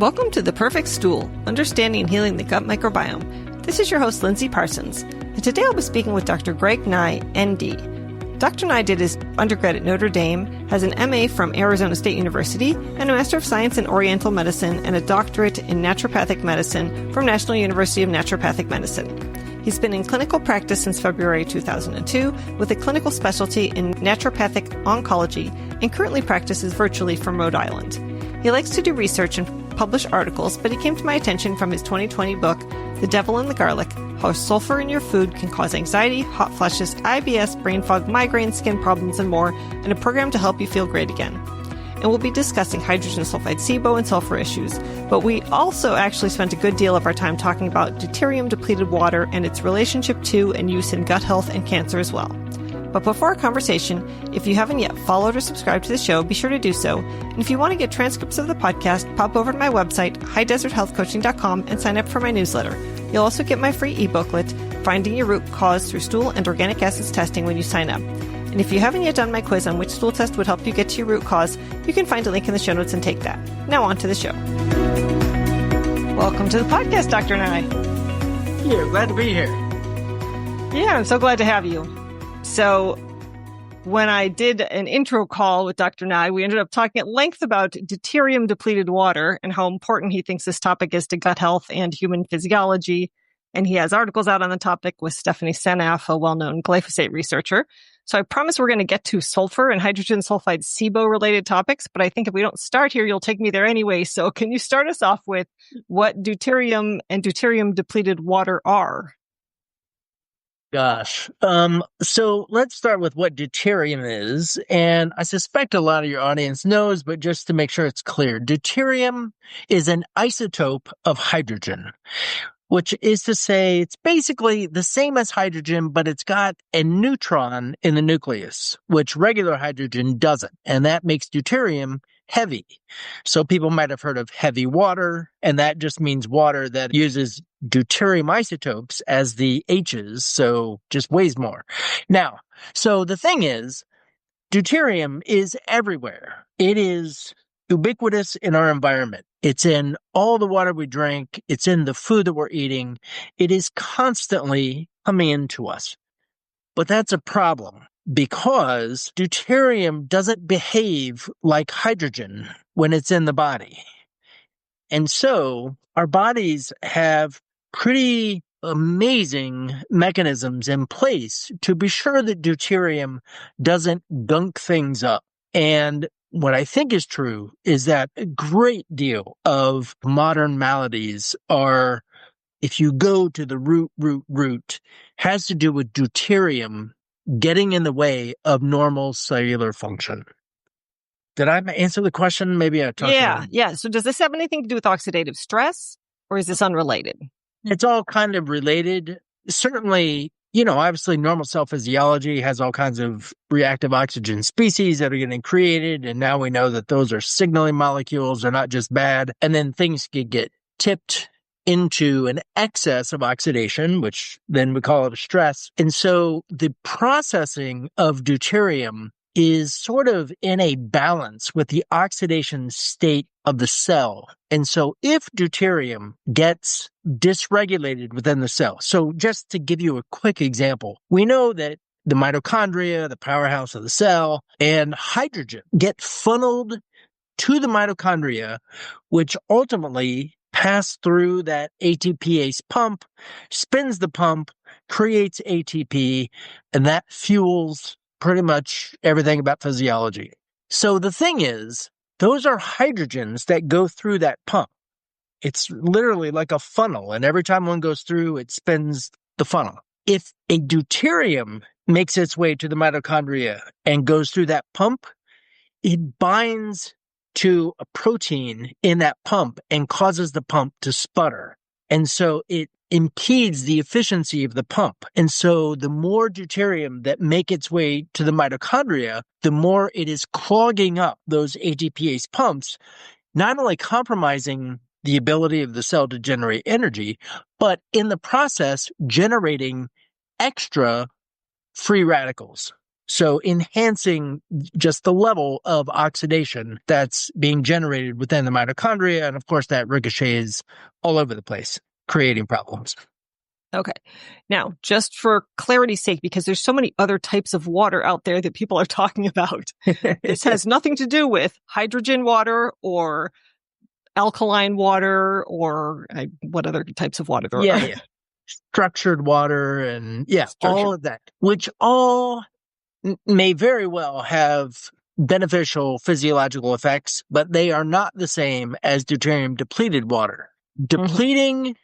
Welcome to The Perfect Stool, Understanding and Healing the Gut Microbiome. This is your host, Lindsay Parsons, and today I'll be speaking with Dr. Greg Nigh, ND. Dr. Nigh did his undergrad at Notre Dame, has an MA from Arizona State University, and a Master of Science in Oriental Medicine and a doctorate in Naturopathic Medicine from National University of Naturopathic Medicine. He's been in clinical practice since February 2002 with a clinical specialty in naturopathic oncology and currently practices virtually from Rhode Island. He likes to do research and publish articles, but he came to my attention from his 2020 book, The Devil in the Garlic, How Sulfur in Your Food Can Cause Anxiety, Hot Flushes, IBS, Brain Fog, Migraine, Skin Problems, and more, and a program to help you feel great again. And we'll be discussing hydrogen sulfide SIBO and sulfur issues, but we also actually spent a good deal of our time talking about deuterium depleted water and its relationship to and use in gut health and cancer as well. But before our conversation, if you haven't yet followed or subscribed to the show, be sure to do so. And if you want to get transcripts of the podcast, pop over to my website, highdeserthealthcoaching.com, and sign up for my newsletter. You'll also get my free e-booklet, Finding Your Root Cause Through Stool and Organic Acids Testing, when you sign up. And if you haven't yet done my quiz on which stool test would help you get to your root cause, you can find a link in the show notes and take that. Now on to the show. Welcome to the podcast, Dr. Nigh. Yeah, glad to be here. Yeah, I'm so glad to have you. So when I did an intro call with Dr. Nigh, we ended up talking at length about deuterium depleted water and how important he thinks this topic is to gut health and human physiology. And he has articles out on the topic with Stephanie Seneff, a well-known glyphosate researcher. So I promise we're going to get to sulfur and hydrogen sulfide SIBO related topics, but I think if we don't start here, you'll take me there anyway. So can you start us off with what deuterium and deuterium depleted water are? Gosh. So let's start with what deuterium is. And I suspect a lot of your audience knows, but just to make sure it's clear, deuterium is an isotope of hydrogen, which is to say it's basically the same as hydrogen, but it's got a neutron in the nucleus, which regular hydrogen doesn't. And that makes deuterium heavy. So people might have heard of heavy water, and that just means water that uses deuterium isotopes as the H's, so just weighs more. Now, so the thing is, deuterium is everywhere. It is ubiquitous in our environment. It's in all the water we drink. It's in the food that we're eating. It is constantly coming into us. But that's a problem because deuterium doesn't behave like hydrogen when it's in the body. And so our bodies have pretty amazing mechanisms in place to be sure that deuterium doesn't gunk things up. And what I think is true is that a great deal of modern maladies are, if you go to the root, has to do with deuterium getting in the way of normal cellular function. Did I answer the question? Maybe I talked about it. Yeah. So does this have anything to do with oxidative stress, or is this unrelated? It's all kind of related. Certainly, obviously normal cell physiology has all kinds of reactive oxygen species that are getting created. And now we know that those are signaling molecules. They're not just bad. And then things could get tipped into an excess of oxidation, which then we call it a stress. And so the processing of deuterium is sort of in a balance with the oxidation state of the cell. And so if deuterium gets dysregulated within the cell, so just to give you a quick example, we know that the mitochondria, the powerhouse of the cell, and hydrogen get funneled to the mitochondria, which ultimately pass through that ATPase pump, spins the pump, creates ATP, and that fuels pretty much everything about physiology. So the thing is, those are hydrogens that go through that pump. It's literally like a funnel, and every time one goes through, it spins the funnel. If a deuterium makes its way to the mitochondria and goes through that pump, it binds to a protein in that pump and causes the pump to sputter. And so it impedes the efficiency of the pump. And so the more deuterium that make its way to the mitochondria, the more it is clogging up those ATPase pumps, not only compromising the ability of the cell to generate energy, but in the process, generating extra free radicals. So enhancing just the level of oxidation that's being generated within the mitochondria. And of course, that ricochets all over the place, creating problems. Okay. Now, just for clarity's sake, because there's so many other types of water out there that people are talking about, this has nothing to do with hydrogen water or alkaline water or what other types of water there are. Yeah. Structured water and all of that, which all may very well have beneficial physiological effects, but they are not the same as deuterium depleted water. Depleting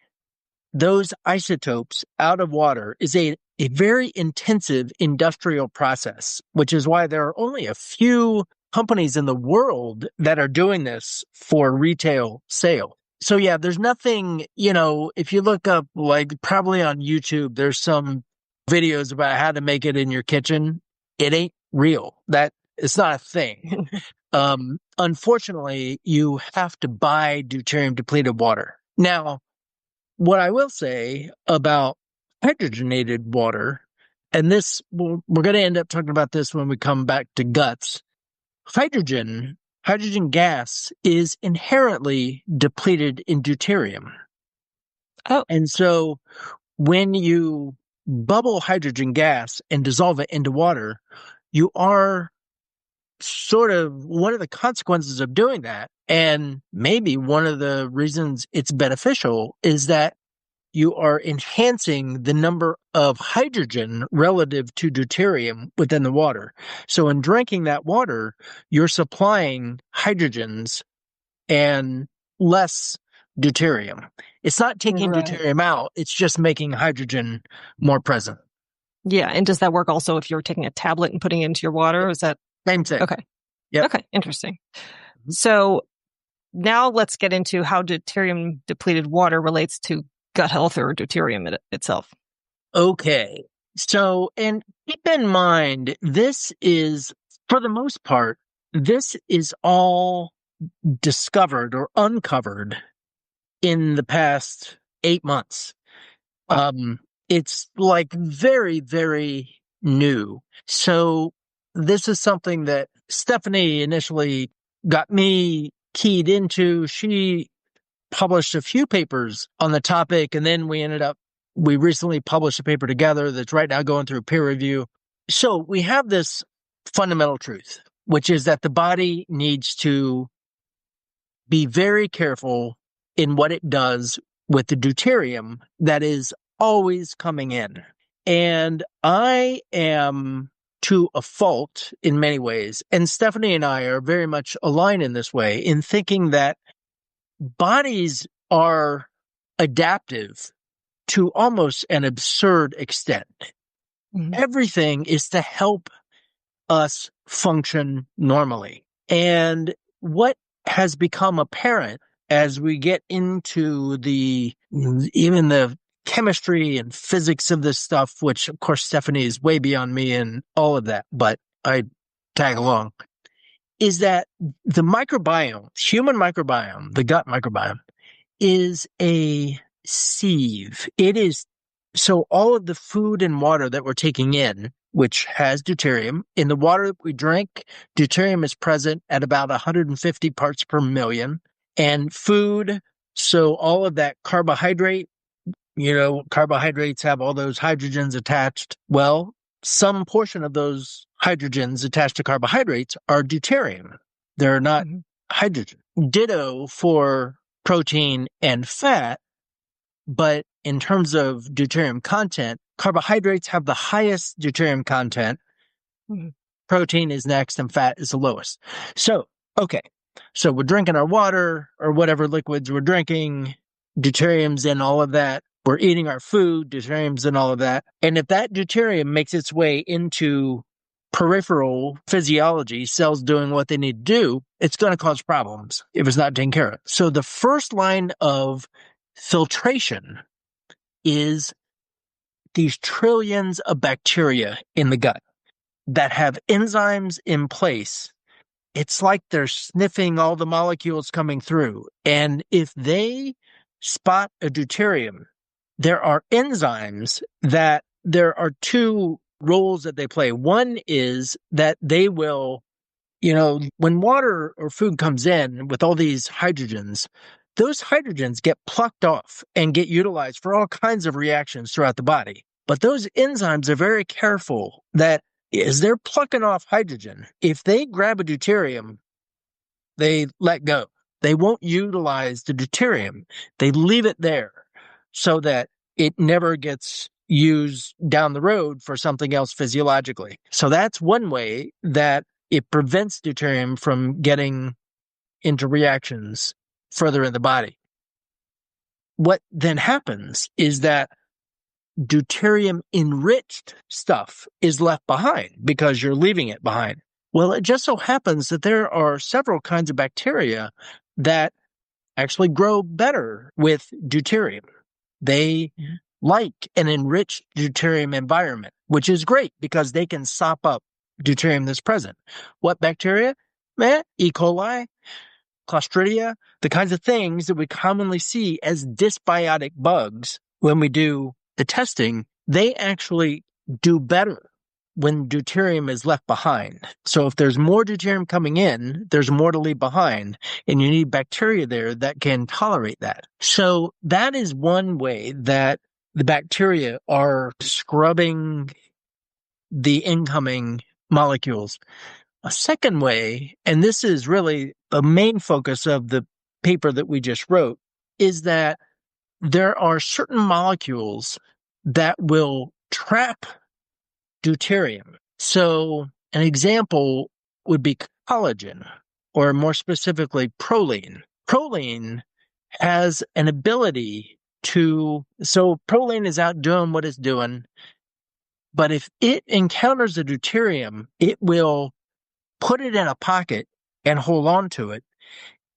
those isotopes out of water is a very intensive industrial process, which is why there are only a few companies in the world that are doing this for retail sale. So yeah, there's nothing, if you look up, like probably on YouTube, there's some videos about how to make it in your kitchen. It ain't real. That it's not a thing. Unfortunately, you have to buy deuterium depleted water. Now, what I will say about hydrogenated water, and this, we're going to end up talking about this when we come back to guts. Hydrogen gas is inherently depleted in deuterium. Oh. And so when you bubble hydrogen gas and dissolve it into water, you are sort of one of the consequences of doing that. And maybe one of the reasons it's beneficial is that you are enhancing the number of hydrogen relative to deuterium within the water. So in drinking that water, you're supplying hydrogens and less deuterium. It's not taking deuterium out, it's just making hydrogen more present. Yeah, and does that work also if you're taking a tablet and putting it into your water? Or is that same thing? Okay. Yep. Okay, interesting. So now let's get into how deuterium depleted water relates to gut health or deuterium itself. Okay. So, and keep in mind, this is, for the most part, this is all discovered or uncovered in the past 8 months. Wow. It's like very, very new. So this is something that Stephanie initially got me keyed into. She published a few papers on the topic, and then we recently published a paper together that's right now going through peer review. So we have this fundamental truth, which is that the body needs to be very careful in what it does with the deuterium that is always coming in. And I am to a fault in many ways, and Stephanie and I are very much aligned in this way, in thinking that bodies are adaptive to almost an absurd extent. Everything is to help us function normally. And what has become apparent as we get into even the chemistry and physics of this stuff, which of course Stephanie is way beyond me and all of that, but I tag along, is that the microbiome, human microbiome, the gut microbiome, is a sieve. It is, so all of the food and water that we're taking in, which has deuterium, in the water that we drink, deuterium is present at about 150 parts per million. And food, so all of that carbohydrate, carbohydrates have all those hydrogens attached. Well, some portion of those hydrogens attached to carbohydrates are deuterium. They're not hydrogen. Ditto for protein and fat, but in terms of deuterium content, carbohydrates have the highest deuterium content. Protein is next and fat is the lowest. So, okay. So we're drinking our water or whatever liquids we're drinking, deuterium's in all of that. We're eating our food, deuterium's in all of that. And if that deuterium makes its way into peripheral physiology, cells doing what they need to do, it's going to cause problems if it's not taken care of. So the first line of filtration is these trillions of bacteria in the gut that have enzymes in place. It's like they're sniffing all the molecules coming through. And if they spot a deuterium, there are enzymes that there are two roles that they play. One is that they will, when water or food comes in with all these hydrogens, those hydrogens get plucked off and get utilized for all kinds of reactions throughout the body. But those enzymes are very careful that as they're plucking off hydrogen, if they grab a deuterium, they let go. They won't utilize the deuterium. They leave it there so that it never gets used down the road for something else physiologically. So that's one way that it prevents deuterium from getting into reactions further in the body. What then happens is that deuterium enriched stuff is left behind because you're leaving it behind. Well, it just so happens that there are several kinds of bacteria that actually grow better with deuterium. They like an enriched deuterium environment, which is great because they can sop up deuterium that's present. What bacteria? E. coli, Clostridia, the kinds of things that we commonly see as dysbiotic bugs when we do the testing, they actually do better when deuterium is left behind. So if there's more deuterium coming in, there's more to leave behind, and you need bacteria there that can tolerate that. So that is one way that the bacteria are scrubbing the incoming molecules. A second way, and this is really the main focus of the paper that we just wrote, is that there are certain molecules that will trap deuterium. So an example would be collagen, or more specifically, proline. Proline has an ability so proline is out doing what it's doing, but if it encounters a deuterium, it will put it in a pocket and hold on to it.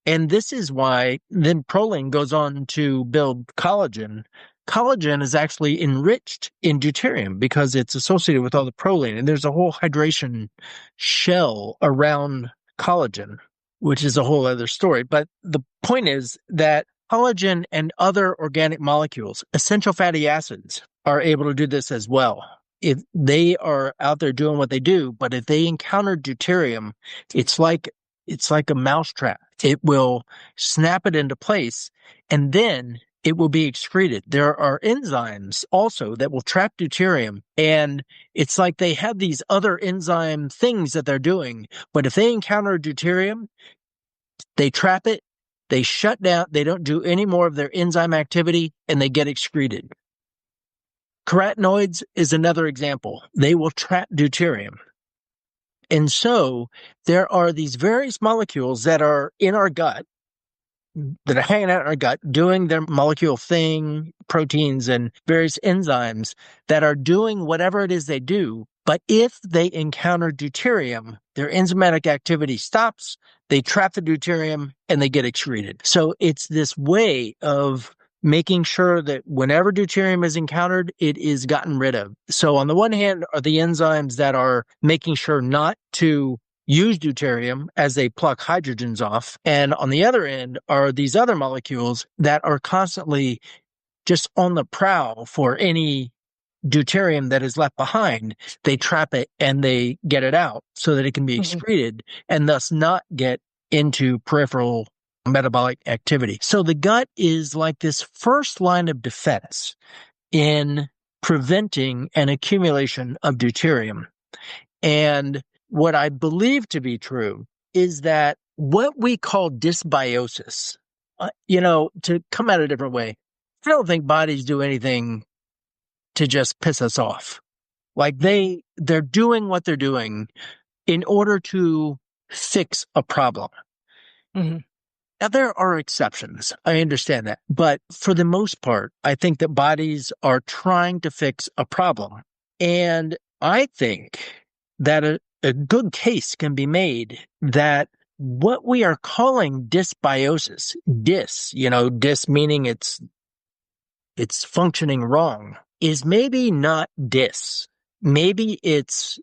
And this is why then proline goes on to build collagen. Collagen is actually enriched in deuterium because it's associated with all the proline. And there's a whole hydration shell around collagen, which is a whole other story. But the point is that collagen and other organic molecules, essential fatty acids, are able to do this as well. If they are out there doing what they do, but if they encounter deuterium, it's like a mousetrap. It will snap it into place, and then it will be excreted. There are enzymes also that will trap deuterium, and it's like they have these other enzyme things that they're doing, but if they encounter deuterium, they trap it, they shut down, they don't do any more of their enzyme activity, and they get excreted. Carotenoids is another example. They will trap deuterium. And so there are these various molecules that are in our gut, that are hanging out in our gut, doing their molecule thing, proteins and various enzymes that are doing whatever it is they do. But if they encounter deuterium, their enzymatic activity stops, they trap the deuterium, and they get excreted. So it's this way of making sure that whenever deuterium is encountered, it is gotten rid of. So on the one hand are the enzymes that are making sure not to use deuterium as they pluck hydrogens off. And on the other end are these other molecules that are constantly just on the prowl for any deuterium that is left behind. They trap it and they get it out so that it can be excreted and thus not get into peripheral metabolic activity. So the gut is like this first line of defense in preventing an accumulation of deuterium. And what I believe to be true is that what we call dysbiosis, to come at it a different way, I don't think bodies do anything to just piss us off. Like they're doing what they're doing in order to fix a problem. Mm-hmm. Now, there are exceptions. I understand that. But for the most part, I think that bodies are trying to fix a problem. And I think that a good case can be made that what we are calling dysbiosis, dys meaning it's functioning wrong, is maybe not dys. Maybe it's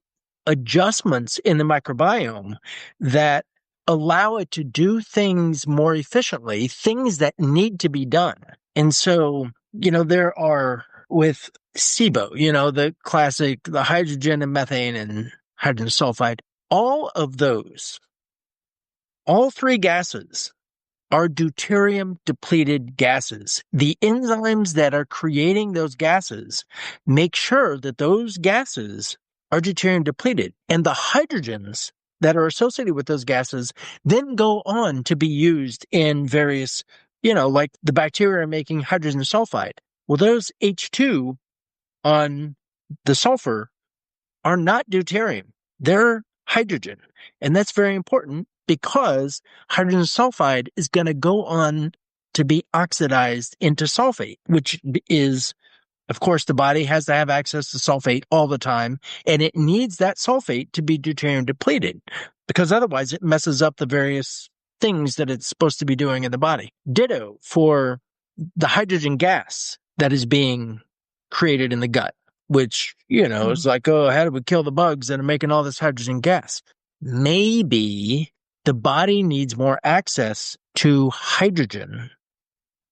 adjustments in the microbiome that allow it to do things more efficiently, things that need to be done. And so, there are with SIBO, the classic, the hydrogen and methane and hydrogen sulfide. All of those, all three gases are deuterium depleted gases. The enzymes that are creating those gases make sure that those gases are deuterium depleted. And the hydrogens that are associated with those gases then go on to be used in various, like the bacteria making hydrogen sulfide. Well, those H2 on the sulfur are not deuterium. They're hydrogen. And that's very important because hydrogen sulfide is going to go on to be oxidized into sulfate, which is, of course, the body has to have access to sulfate all the time, and it needs that sulfate to be deuterium depleted because otherwise it messes up the various things that it's supposed to be doing in the body. Ditto for the hydrogen gas that is being created in the gut, which, is like, oh, how do we kill the bugs that are making all this hydrogen gas? Maybe the body needs more access to hydrogen,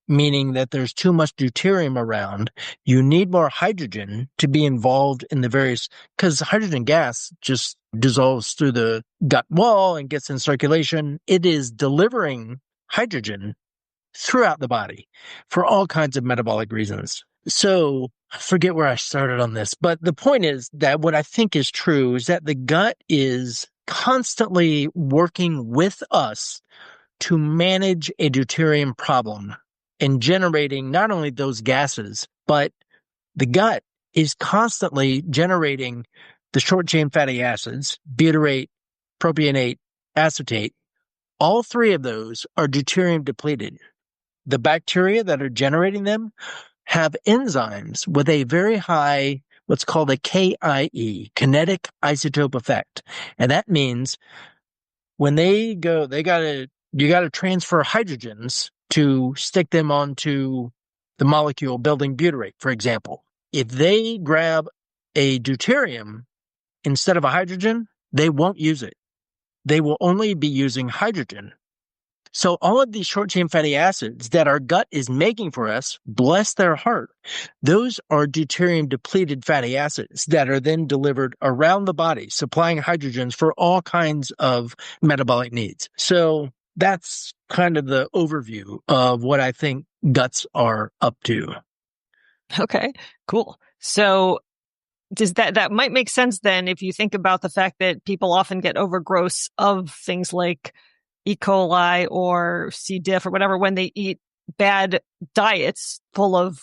meaning that there's too much deuterium around. You need more hydrogen to be involved in the various, because hydrogen gas just dissolves through the gut wall and gets in circulation. It is delivering hydrogen throughout the body for all kinds of metabolic reasons. So I forget where I started on this, but the point is that what I think is true is that the gut is constantly working with us to manage a deuterium problem and generating not only those gases, but the gut is constantly generating the short-chain fatty acids, butyrate, propionate, acetate. All three of those are deuterium depleted. The bacteria that are generating them have enzymes with a very high, what's called a KIE, kinetic isotope effect. And that means when they go, you got to transfer hydrogens to stick them onto the molecule building butyrate, for example. If they grab a deuterium instead of a hydrogen, they won't use it. They will only be using hydrogen. So all of these short-chain fatty acids that our gut is making for us, bless their heart, those are deuterium-depleted fatty acids that are then delivered around the body, supplying hydrogens for all kinds of metabolic needs. So that's kind of the overview of what I think guts are up to. Okay, cool. So does that might make sense then if you think about the fact that people often get overgrowth of things like E. coli or C. diff or whatever when they eat bad diets full of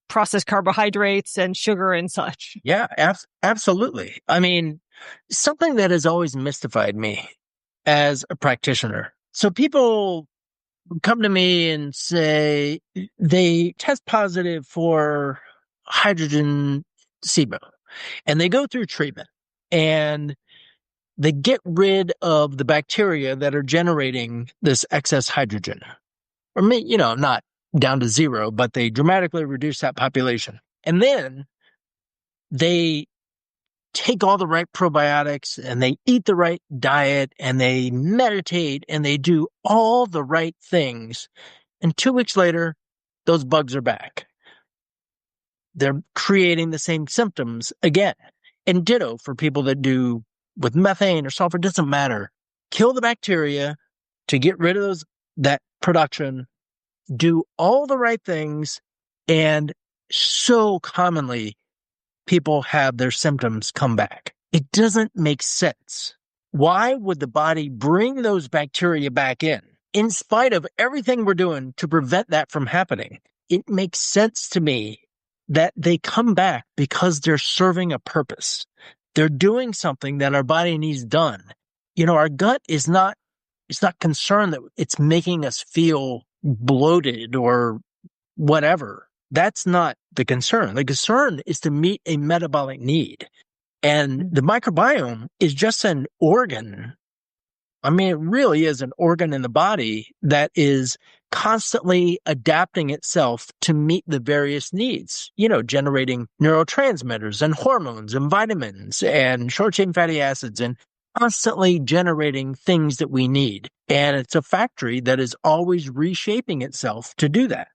processed carbohydrates and sugar and such. Yeah, absolutely. I mean, something that has always mystified me as a practitioner. So people come to me and say they test positive for hydrogen SIBO and they go through treatment and they get rid of the bacteria that are generating this excess hydrogen. Or, not down to zero, but they dramatically reduce that population. And then they take all the right probiotics and they eat the right diet and they meditate and they do all the right things. And 2 weeks later, those bugs are back. They're creating the same symptoms again. And ditto for people that do with methane or sulfur, doesn't matter. Kill the bacteria to get rid of that production, do all the right things, and so commonly people have their symptoms come back. It doesn't make sense. Why would the body bring those bacteria back in spite of everything we're doing to prevent that from happening? It makes sense to me that they come back because they're serving a purpose. They're doing something that our body needs done. Our gut is not, it's not concerned that it's making us feel bloated or whatever. That's not the concern. The concern is to meet a metabolic need. And the microbiome is just an organ. I mean, it really is an organ in the body that is constantly adapting itself to meet the various needs, generating neurotransmitters and hormones and vitamins and short-chain fatty acids and constantly generating things that we need. And it's a factory that is always reshaping itself to do that.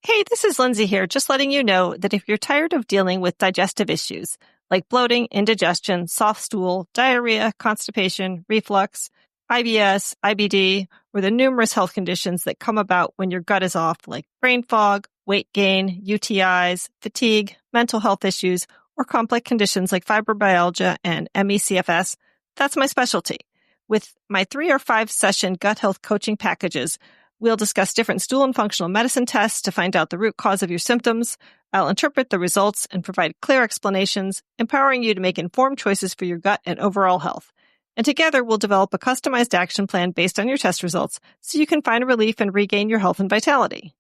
Hey, this is Lindsay here, just letting you know that if you're tired of dealing with digestive issues like bloating, indigestion, soft stool, diarrhea, constipation, reflux, IBS, IBD, or the numerous health conditions that come about when your gut is off, like brain fog, weight gain, UTIs, fatigue, mental health issues, or complex conditions like fibromyalgia and ME/CFS, that's my specialty. With my 3 or 5 session gut health coaching packages, we'll discuss different stool and functional medicine tests to find out the root cause of your symptoms. I'll interpret the results and provide clear explanations, empowering you to make informed choices for your gut and overall health. And together, we'll develop a customized action plan based on your test results so you can find relief and regain your health and vitality.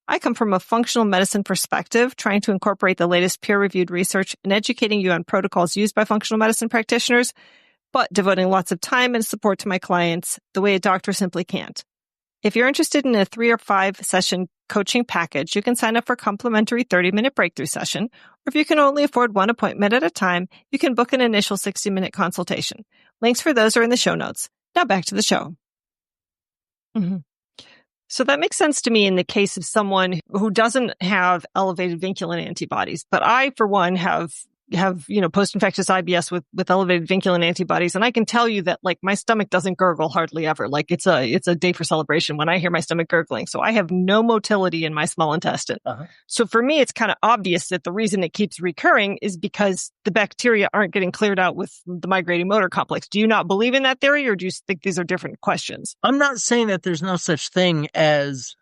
I come from a functional medicine perspective, trying to incorporate the latest peer-reviewed research and educating you on protocols used by functional medicine practitioners, but devoting lots of time and support to my clients the way a doctor simply can't. If you're interested in a 3 or 5 session coaching package, you can sign up for a complimentary 30-minute breakthrough session. Or if you can only afford one appointment at a time, you can book an initial 60-minute consultation. Links for those are in the show notes. Now back to the show. So that makes sense to me in the case of someone who doesn't have elevated vinculin antibodies. But I, for one, have post-infectious IBS with elevated vinculin antibodies. And I can tell you that, like, my stomach doesn't gurgle hardly ever. Like, it's a day for celebration when I hear my stomach gurgling. So I have no motility in my small intestine. So for me, it's kind of obvious that the reason it keeps recurring is because the bacteria aren't getting cleared out with the migrating motor complex. Do you not believe in that theory, or do you think these are different questions? I'm not saying that there's no such thing as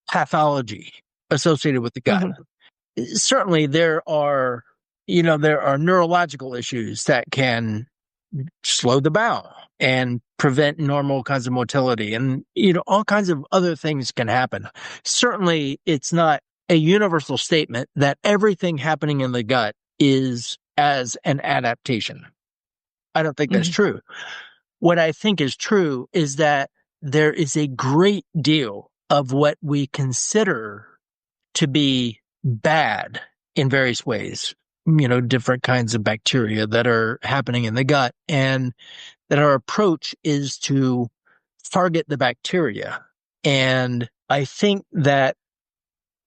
pathology associated with the gut. Certainly there are neurological issues that can slow the bowel and prevent normal kinds of motility. And, all kinds of other things can happen. Certainly, it's not a universal statement that everything happening in the gut is as an adaptation. I don't think that's true. What I think is true is that there is a great deal of what we consider to be bad in various ways, different kinds of bacteria that are happening in the gut, and that our approach is to target the bacteria. And I think that,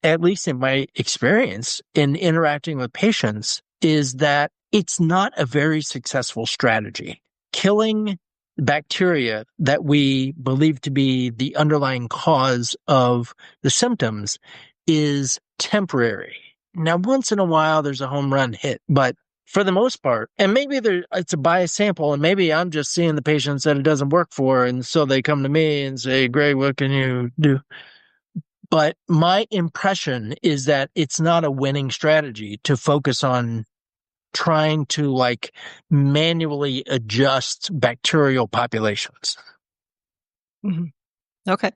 at least in my experience in interacting with patients, is that it's not a very successful strategy. Killing bacteria that we believe to be the underlying cause of the symptoms is temporary. Now, once in a while, there's a home run hit, but for the most part, and maybe it's a biased sample, and maybe I'm just seeing the patients that it doesn't work for, and so they come to me and say, Greg, what can you do? But my impression is that it's not a winning strategy to focus on trying to, manually adjust bacterial populations. Okay.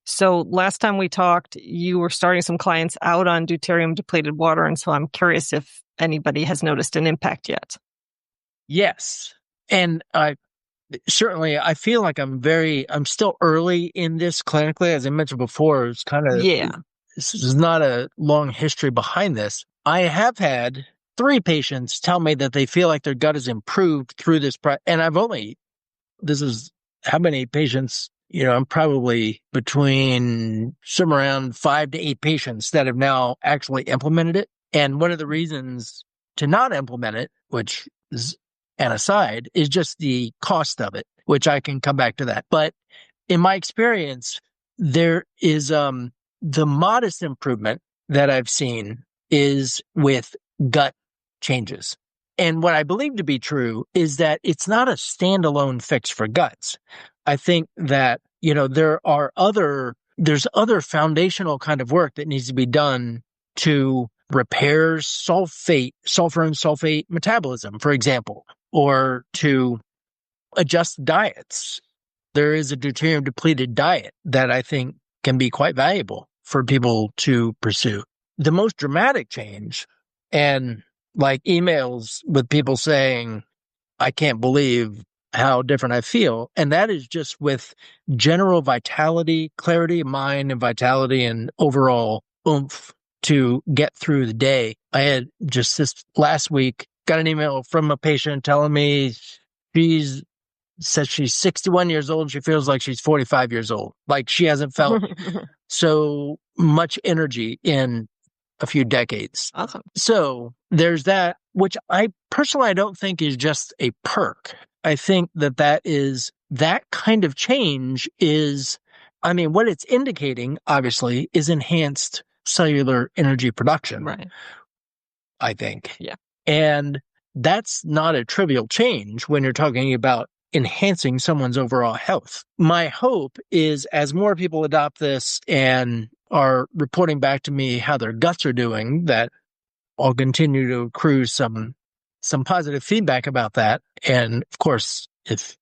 So last time we talked, you were starting some clients out on Deuterium Depleted water, and so I'm curious if anybody has noticed an impact yet. Yes. And I feel like I'm still early in this clinically. As I mentioned before, it's kind of, this is not a long history behind this. I have had 3 patients tell me that they feel like their gut has improved through this. And this is how many patients, I'm probably between somewhere around 5 to 8 patients that have now actually implemented it. And one of the reasons to not implement it, which is an aside, is just the cost of it, which I can come back to that. But in my experience, there is the modest improvement that I've seen is with gut changes. And what I believe to be true is that it's not a standalone fix for guts. I think that, there's other foundational kind of work that needs to be done to repair sulfur and sulfate metabolism, for example, or to adjust diets. There is a deuterium depleted diet that I think can be quite valuable for people to pursue. The most dramatic change, and emails with people saying, I can't believe how different I feel. And that is just with general vitality, clarity of mind, and vitality and overall oomph to get through the day. I had just this last week got an email from a patient telling me she's says she's 61 years old. She feels like she's 45 years old. Like she hasn't felt so much energy in a few decades. Awesome. So there's that, which I don't think is just a perk. I think that kind of change is, I mean, what it's indicating, obviously, is enhanced cellular energy production. Right. I think. Yeah. And that's not a trivial change when you're talking about enhancing someone's overall health. My hope is as more people adopt this and are reporting back to me how their guts are doing, that I'll continue to accrue some positive feedback about that. And of course, if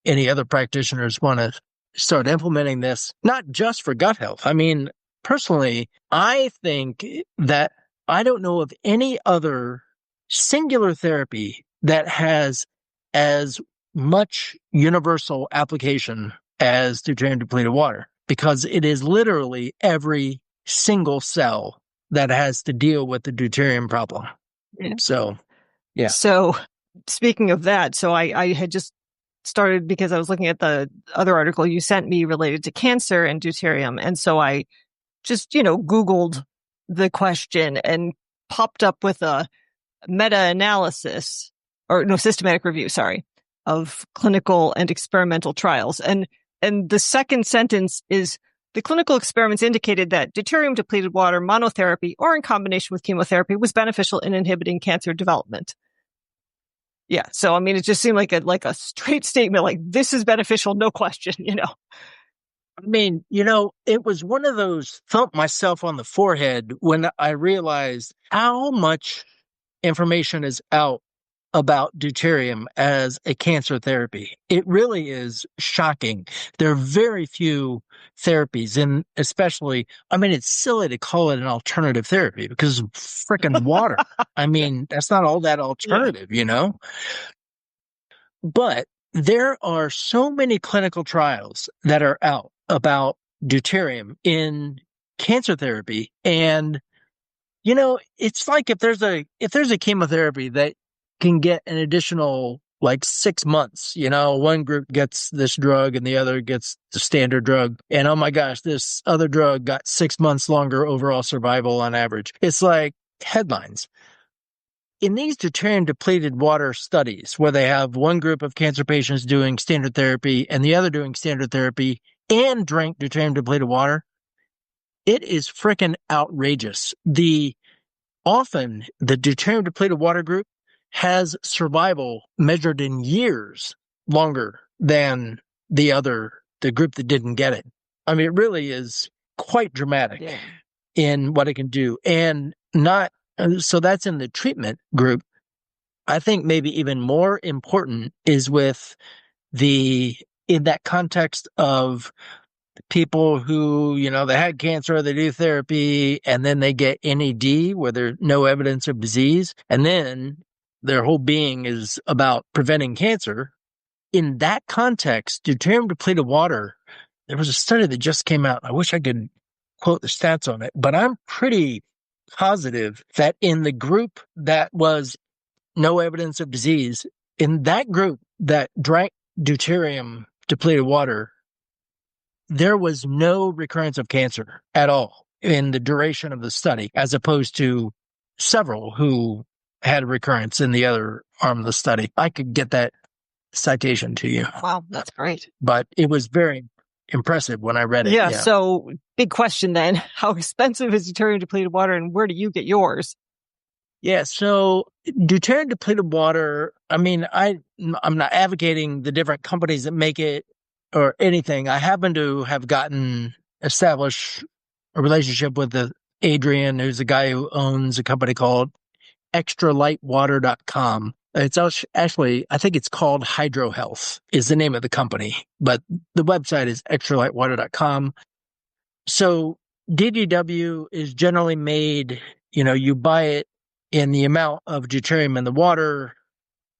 any other practitioners want to start implementing this, not just for gut health. I mean, personally, I think that I don't know of any other singular therapy that has as much universal application as deuterium depleted water, because it is literally every single cell that has to deal with the deuterium problem. Yeah. So, yeah. So speaking of that, so I had just started because I was looking at the other article you sent me related to cancer and deuterium. And so I just, Googled the question and popped up with a systematic review, of clinical and experimental trials. And the second sentence is, the clinical experiments indicated that deuterium depleted water monotherapy or in combination with chemotherapy was beneficial in inhibiting cancer development. Yeah. So, I mean, it just seemed like a straight statement, like this is beneficial, no question, I mean, it was one of those thump myself on the forehead when I realized how much information is out about deuterium as a cancer therapy. It really is shocking. There are very few therapies, and especially, I mean, it's silly to call it an alternative therapy because it's freaking water. I mean, that's not all that alternative, But there are so many clinical trials that are out about deuterium in cancer therapy. And, it's like if there's a chemotherapy that can get an additional 6 months, one group gets this drug and the other gets the standard drug. And oh my gosh, this other drug got 6 months longer overall survival on average. It's like headlines. In these deuterium depleted water studies, where they have one group of cancer patients doing standard therapy and the other doing standard therapy and drank deuterium depleted water, it is freaking outrageous. Often the deuterium depleted water group has survival measured in years longer than the group that didn't get it. I mean, it really is quite dramatic in what it can do. And so that's in the treatment group. I think maybe even more important is in that context of people who, they had cancer, they do therapy, and then they get NED where there's no evidence of disease. And then their whole being is about preventing cancer. In that context, deuterium depleted water, there was a study that just came out. I wish I could quote the stats on it, but I'm pretty positive that in the group that was no evidence of disease, in that group that drank deuterium depleted water, there was no recurrence of cancer at all in the duration of the study, as opposed to several who had a recurrence in the other arm of the study. I could get that citation to you. Wow, that's great. But it was very impressive when I read it. Yeah. So big question then, how expensive is deuterium depleted water and where do you get yours? Yeah. So deuterium depleted water, I mean, I'm not advocating the different companies that make it or anything. I happen to have established a relationship with Adrian, who's a guy who owns a company called extralightwater.com. It's actually, I think it's called Hydro Health is the name of the company, but the website is extralightwater.com. So DDW is generally made, you buy it in the amount of deuterium in the water.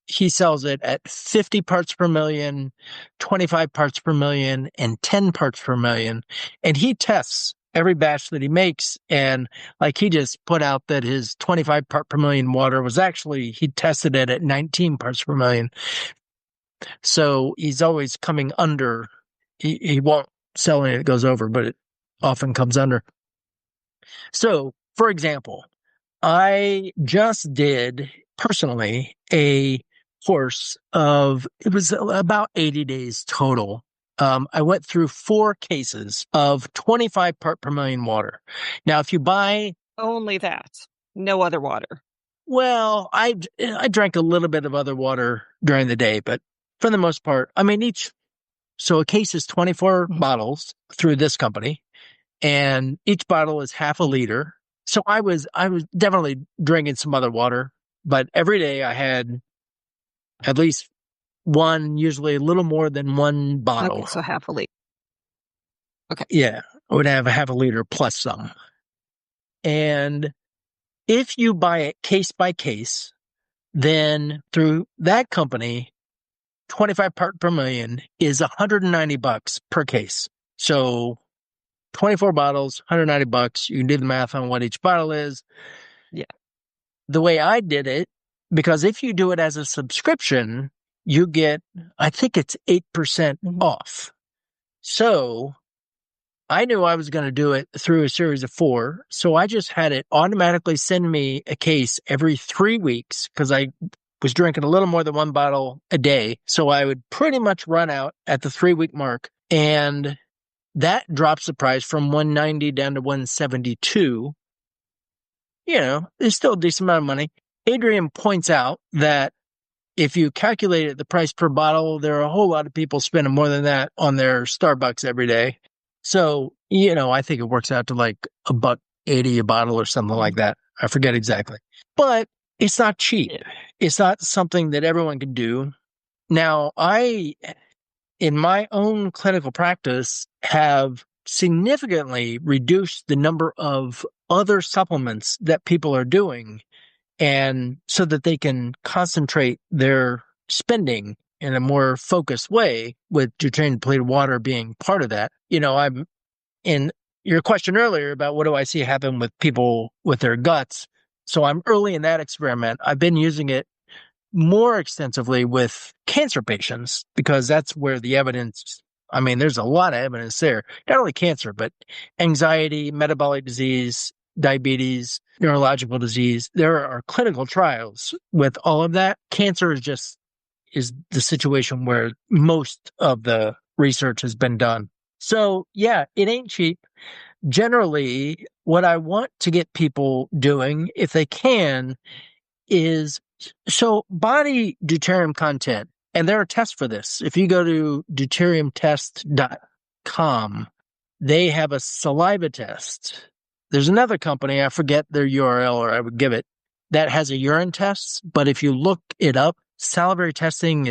He sells it at 50 parts per million, 25 parts per million, and 10 parts per million. And he tests every batch that he makes. And he just put out that his 25 part per million water was actually, he tested it at 19 parts per million. So he's always coming under. He won't sell any that goes over, but it often comes under. So, for example, I just did personally a course it was about 80 days total. I went through 4 cases of 25 part per million water. Now, if you buy Only that. No other water. well, I drank a little bit of other water during the day, but for the most part, I mean, so a case is 24 bottles through this company, and each bottle is half a liter. So I was definitely drinking some other water, but every day I had at least one, usually a little more than one bottle. Okay, so half a liter. Okay. Yeah, I would have a half a liter plus some. And if you buy it case by case, then through that company, 25 part per million is $190 per case. So 24 bottles, $190. You can do the math on what each bottle is. Yeah. The way I did it, because if you do it as a subscription, you get, I think it's 8% off. So I knew I was going to do it through a series of 4. So I just had it automatically send me a case every 3 weeks because I was drinking a little more than one bottle a day. So I would pretty much run out at the 3-week mark. And that drops the price from $190 down to $172. You know, it's still a decent amount of money. Adrian points out that if you calculate it, the price per bottle, there are a whole lot of people spending more than that on their Starbucks every day. So, you know, I think it works out to like $1.80 a bottle or something like that. I forget exactly. But it's not cheap. It's not something that everyone can do. Now, in my own clinical practice, have significantly reduced the number of other supplements that people are doing, and so that they can concentrate their spending in a more focused way, with deuterium depleted water being part of that. You know, I'm in your question earlier about what do I see happen with people with their guts. So I'm early in that experiment. I've been using it more extensively with cancer patients because that's where the evidence, I mean, there's a lot of evidence there. Not only cancer, but anxiety, metabolic disease, diabetes, neurological disease. There are clinical trials with all of that. Cancer is the situation where most of the research has been done. So yeah, it ain't cheap. Generally, what I want to get people doing, if they can, is so body deuterium content, and there are tests for this. If you go to deuteriumtest.com, they have a saliva test. There's another company, I forget their URL, or I would give it, that has a urine test. But if you look it up, salivary testing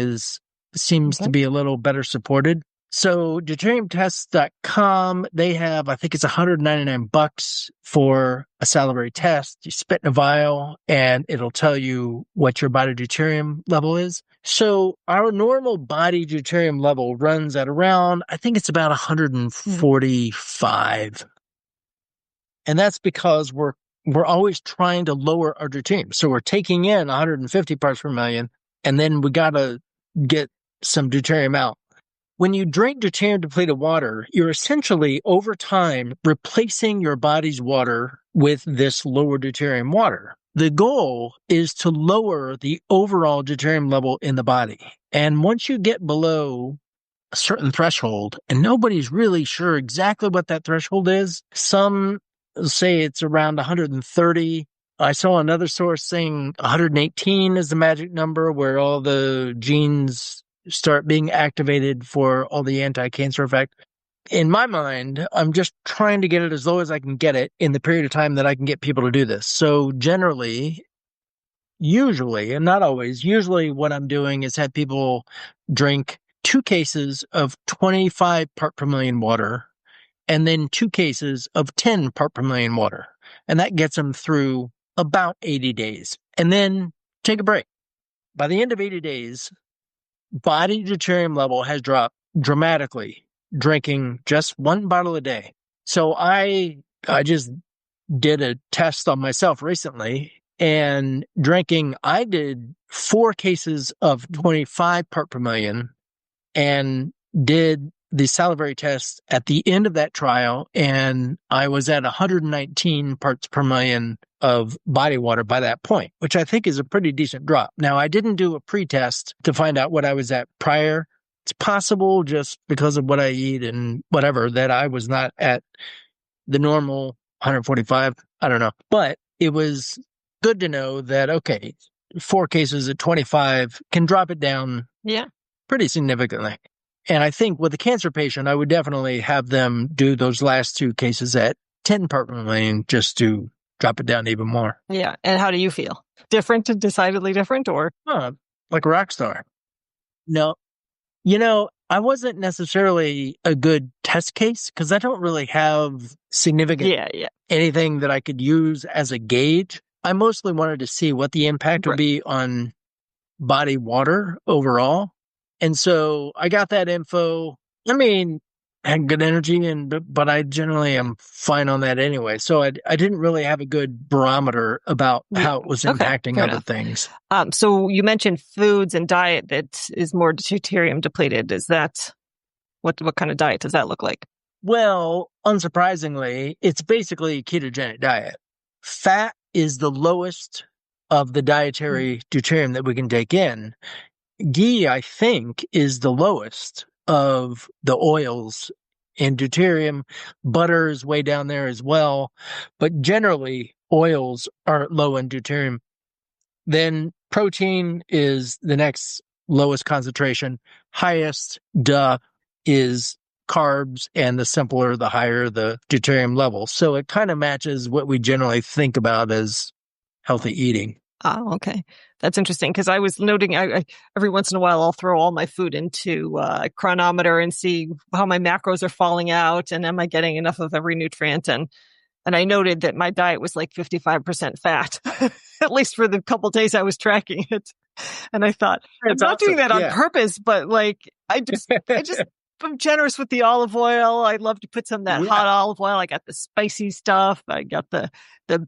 seems to be a little better supported. So deuteriumtest.com, they have, I think it's $199 for a salivary test. You spit in a vial and it'll tell you what your body deuterium level is. So our normal body deuterium level runs at around, I think it's about 145. And that's because we're always trying to lower our deuterium. So we're taking in 150 parts per million, and then we got to get some deuterium out. When you drink deuterium depleted water, you're essentially over time replacing your body's water with this lower deuterium water. The goal is to lower the overall deuterium level in the body. And once you get below a certain threshold, and nobody's really sure exactly what that threshold is, some say it's around 130. I saw another source saying 118 is the magic number where all the genes start being activated for all the anti-cancer effect. In my mind, I'm just trying to get it as low as I can get it in the period of time that I can get people to do this. So generally, usually, and not always, usually what I'm doing is have people drink 2 cases of 25 part per million water, and then 2 cases of 10 part per million water. And that gets them through about 80 days. And then take a break. By the end of 80 days, body deuterium level has dropped dramatically, drinking just 1 bottle a day. So I just did a test on myself recently, and drinking, I did 4 cases of 25 part per million and did the salivary test at the end of that trial. And I was at 119 parts per million of body water by that point, which I think is a pretty decent drop. Now, I didn't do a pre-test to find out what I was at prior. It's possible, just because of what I eat and whatever, that I was not at the normal 145. I don't know. But it was good to know that, okay, 4 cases at 25 can drop it down pretty significantly. And I think with a cancer patient, I would definitely have them do those last 2 cases at 10 part per million just to drop it down even more. Yeah. And how do you feel? Different, decidedly different, or? Like a rock star. No. You know, I wasn't necessarily a good test case because I don't really have significant anything that I could use as a gauge. I mostly wanted to see what the impact would be on body water overall. And so I got that info. I mean, I had good energy, but I generally am fine on that anyway. So I didn't really have a good barometer about how it was impacting other things. So you mentioned foods and diet that is more deuterium depleted. Is that what kind of diet does that look like? Well, unsurprisingly, it's basically a ketogenic diet. Fat is the lowest of the dietary deuterium that we can take in. Ghee, I think, is the lowest of the oils in deuterium. Butter is way down there as well. But generally, oils are low in deuterium. Then protein is the next lowest concentration. Highest, is carbs, and the simpler, the higher the deuterium level. So it kind of matches what we generally think about as healthy eating. Oh, okay. That's interesting because I was noting I every once in a while I'll throw all my food into a chronometer and see how my macros are falling out and am I getting enough of every nutrient. And I noted that my diet was like 55% fat, at least for the couple days I was tracking it. And I thought, I'm not doing that on purpose, but like I just I'm generous with the olive oil. I love to put some of that hot olive oil. I got the spicy stuff. I got the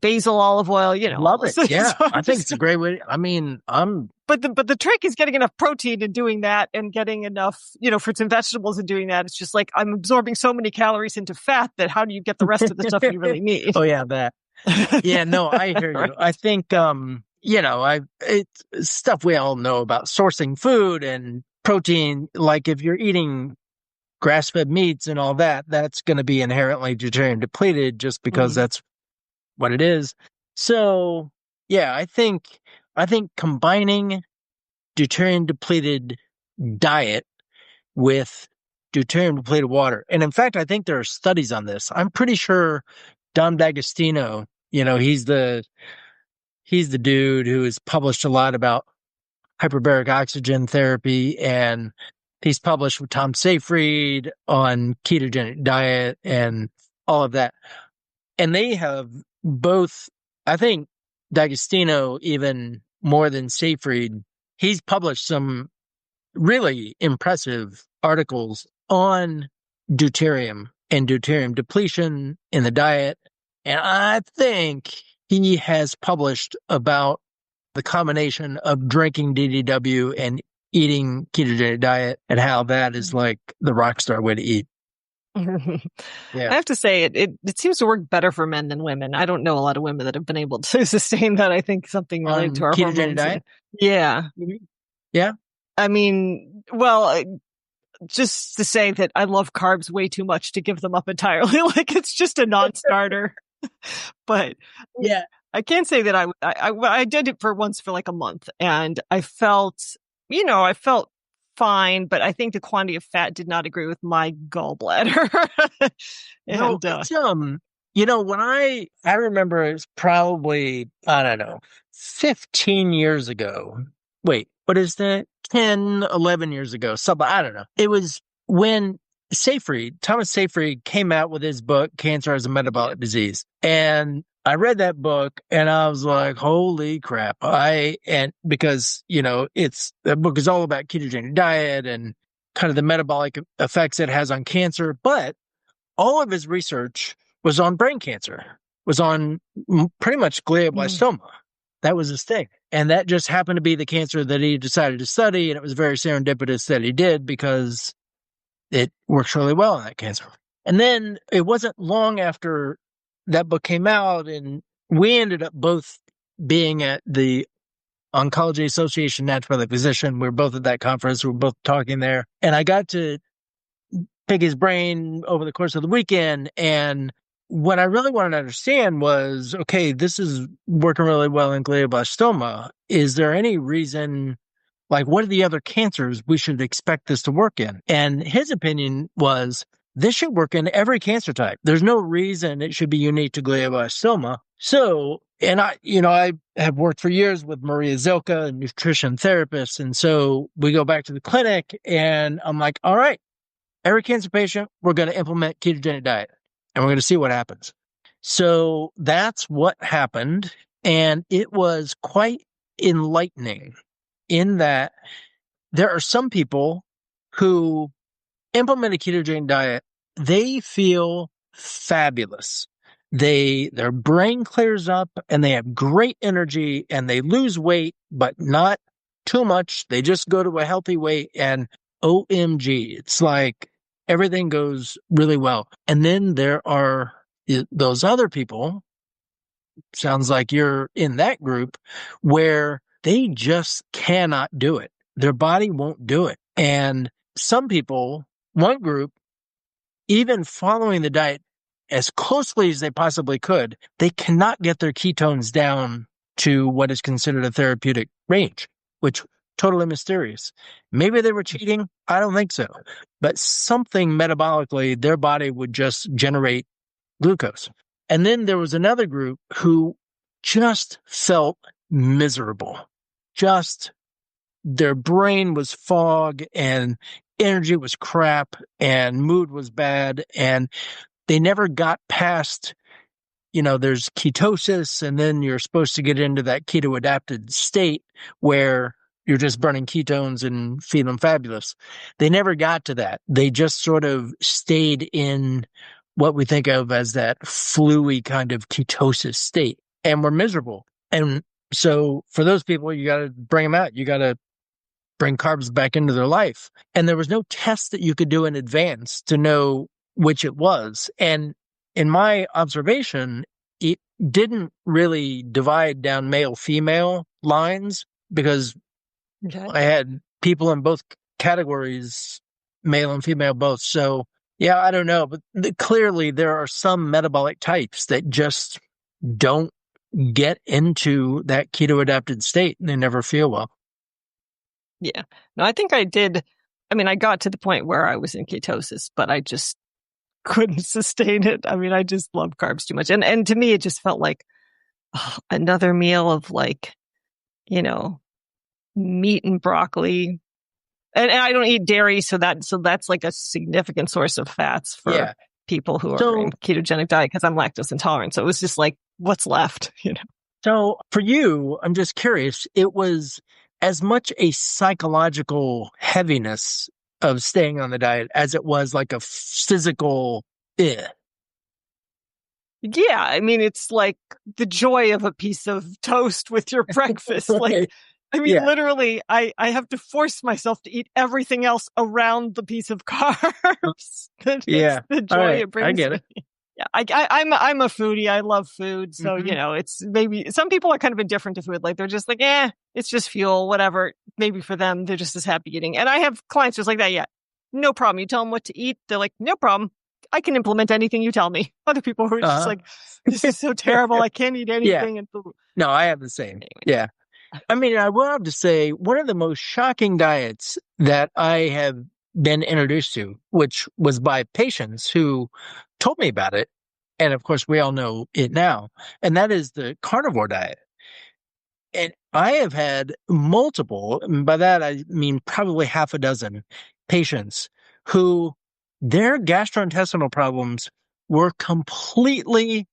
basil olive oil, Love it. Yeah. So I think it's a great way. I mean, but the trick is getting enough protein and doing that and getting enough, fruits and vegetables and doing that. It's just like I'm absorbing so many calories into fat that how do you get the rest of the stuff you really need? Oh yeah, that. Yeah, no, I hear you. I think, it's stuff we all know about sourcing food and protein. Like if you're eating grass-fed meats and all that, that's going to be inherently deuterium depleted just because that's what it is. So, yeah, I think combining deuterium depleted diet with deuterium depleted water. And in fact, I think there are studies on this. I'm pretty sure Dom D'Agostino, he's the dude who has published a lot about hyperbaric oxygen therapy, and he's published with Tom Seyfried on ketogenic diet and all of that. And they have both, I think D'Agostino even more than Seyfried, he's published some really impressive articles on deuterium and deuterium depletion in the diet. And I think he has published about the combination of drinking DDW and eating ketogenic diet and how that is like the rock star way to eat. Yeah. I have to say it seems to work better for men than women. I don't know a lot of women that have been able to sustain that. I think something related to our ketogenic hormones. Diet? Yeah. Yeah. I mean, well, just to say that I love carbs way too much to give them up entirely. Like it's just a non-starter. But yeah, I can't say that I did it for once for like a month and I felt fine, but I think the quantity of fat did not agree with my gallbladder. And, when I remember it was probably, 15 years ago. Wait, what is that? 10, 11 years ago. Something, I don't know. It was when Thomas Seyfried came out with his book, Cancer as a Metabolic Disease. And I read that book and I was like, holy crap. Because that book is all about ketogenic diet and kind of the metabolic effects it has on cancer. But all of his research was on brain cancer, was on pretty much glioblastoma. That was his thing. And that just happened to be the cancer that he decided to study. And it was very serendipitous that he did because it works really well in that cancer. And then it wasn't long after that book came out, and we ended up both being at the Oncology Association Naturopathic Physician. We were both at that conference. We were both talking there. And I got to pick his brain over the course of the weekend. And what I really wanted to understand was, okay, this is working really well in glioblastoma. Is there any reason, like, what are the other cancers we should expect this to work in? And his opinion was, this should work in every cancer type. There's no reason it should be unique to glioblastoma. So, and I have worked for years with Maria Zilka, a nutrition therapist. And so we go back to the clinic and I'm like, all right, every cancer patient, we're going to implement ketogenic diet and we're going to see what happens. So that's what happened. And it was quite enlightening in that there are some people who implement a ketogenic diet, they feel fabulous. Their brain clears up and they have great energy and they lose weight, but not too much. They just go to a healthy weight and OMG, it's like everything goes really well. And then there are those other people, sounds like you're in that group, where they just cannot do it. Their body won't do it. And some people, one group, even following the diet as closely as they possibly could, they cannot get their ketones down to what is considered a therapeutic range, which totally mysterious. Maybe they were cheating. I don't think so. But something metabolically, their body would just generate glucose. And then there was another group who just felt miserable. Just their brain was fog and energy was crap and mood was bad. And they never got past, there's ketosis and then you're supposed to get into that keto adapted state where you're just burning ketones and feeling fabulous. They never got to that. They just sort of stayed in what we think of as that fluey kind of ketosis state and were miserable. And so for those people, you got to bring them out. You got to bring carbs back into their life. And there was no test that you could do in advance to know which it was. And in my observation, it didn't really divide down male-female lines because I had people in both categories, male and female both. So, yeah, I don't know. But clearly there are some metabolic types that just don't get into that keto-adapted state and they never feel well. Yeah. No, I think I did. I mean, I got to the point where I was in ketosis, but I just couldn't sustain it. I mean, I just love carbs too much. And to me, it just felt like another meal of meat and broccoli. And I don't eat dairy, so that's like a significant source of fats for people who are in ketogenic diet because I'm lactose intolerant. So it was just like, what's left, So for you, I'm just curious, it was as much a psychological heaviness of staying on the diet as it was like a physical Yeah, I mean, it's like the joy of a piece of toast with your breakfast. Like, I mean, literally, I have to force myself to eat everything else around the piece of carbs. The joy it brings. I get it. Yeah, I'm a foodie. I love food. So, it's maybe some people are kind of indifferent to food. Like they're just like, it's just fuel, whatever. Maybe for them, they're just as happy eating. And I have clients just like that. Yeah, no problem. You tell them what to eat. They're like, no problem. I can implement anything you tell me. Other people who are just like, this is so terrible. I can't eat anything. No, I have the same. Anyway. Yeah. I mean, I will have to say one of the most shocking diets that I have been introduced to, which was by patients who told me about it. And of course, we all know it now. And that is the carnivore diet. And I have had multiple, and by that I mean probably half a dozen patients who their gastrointestinal problems were completely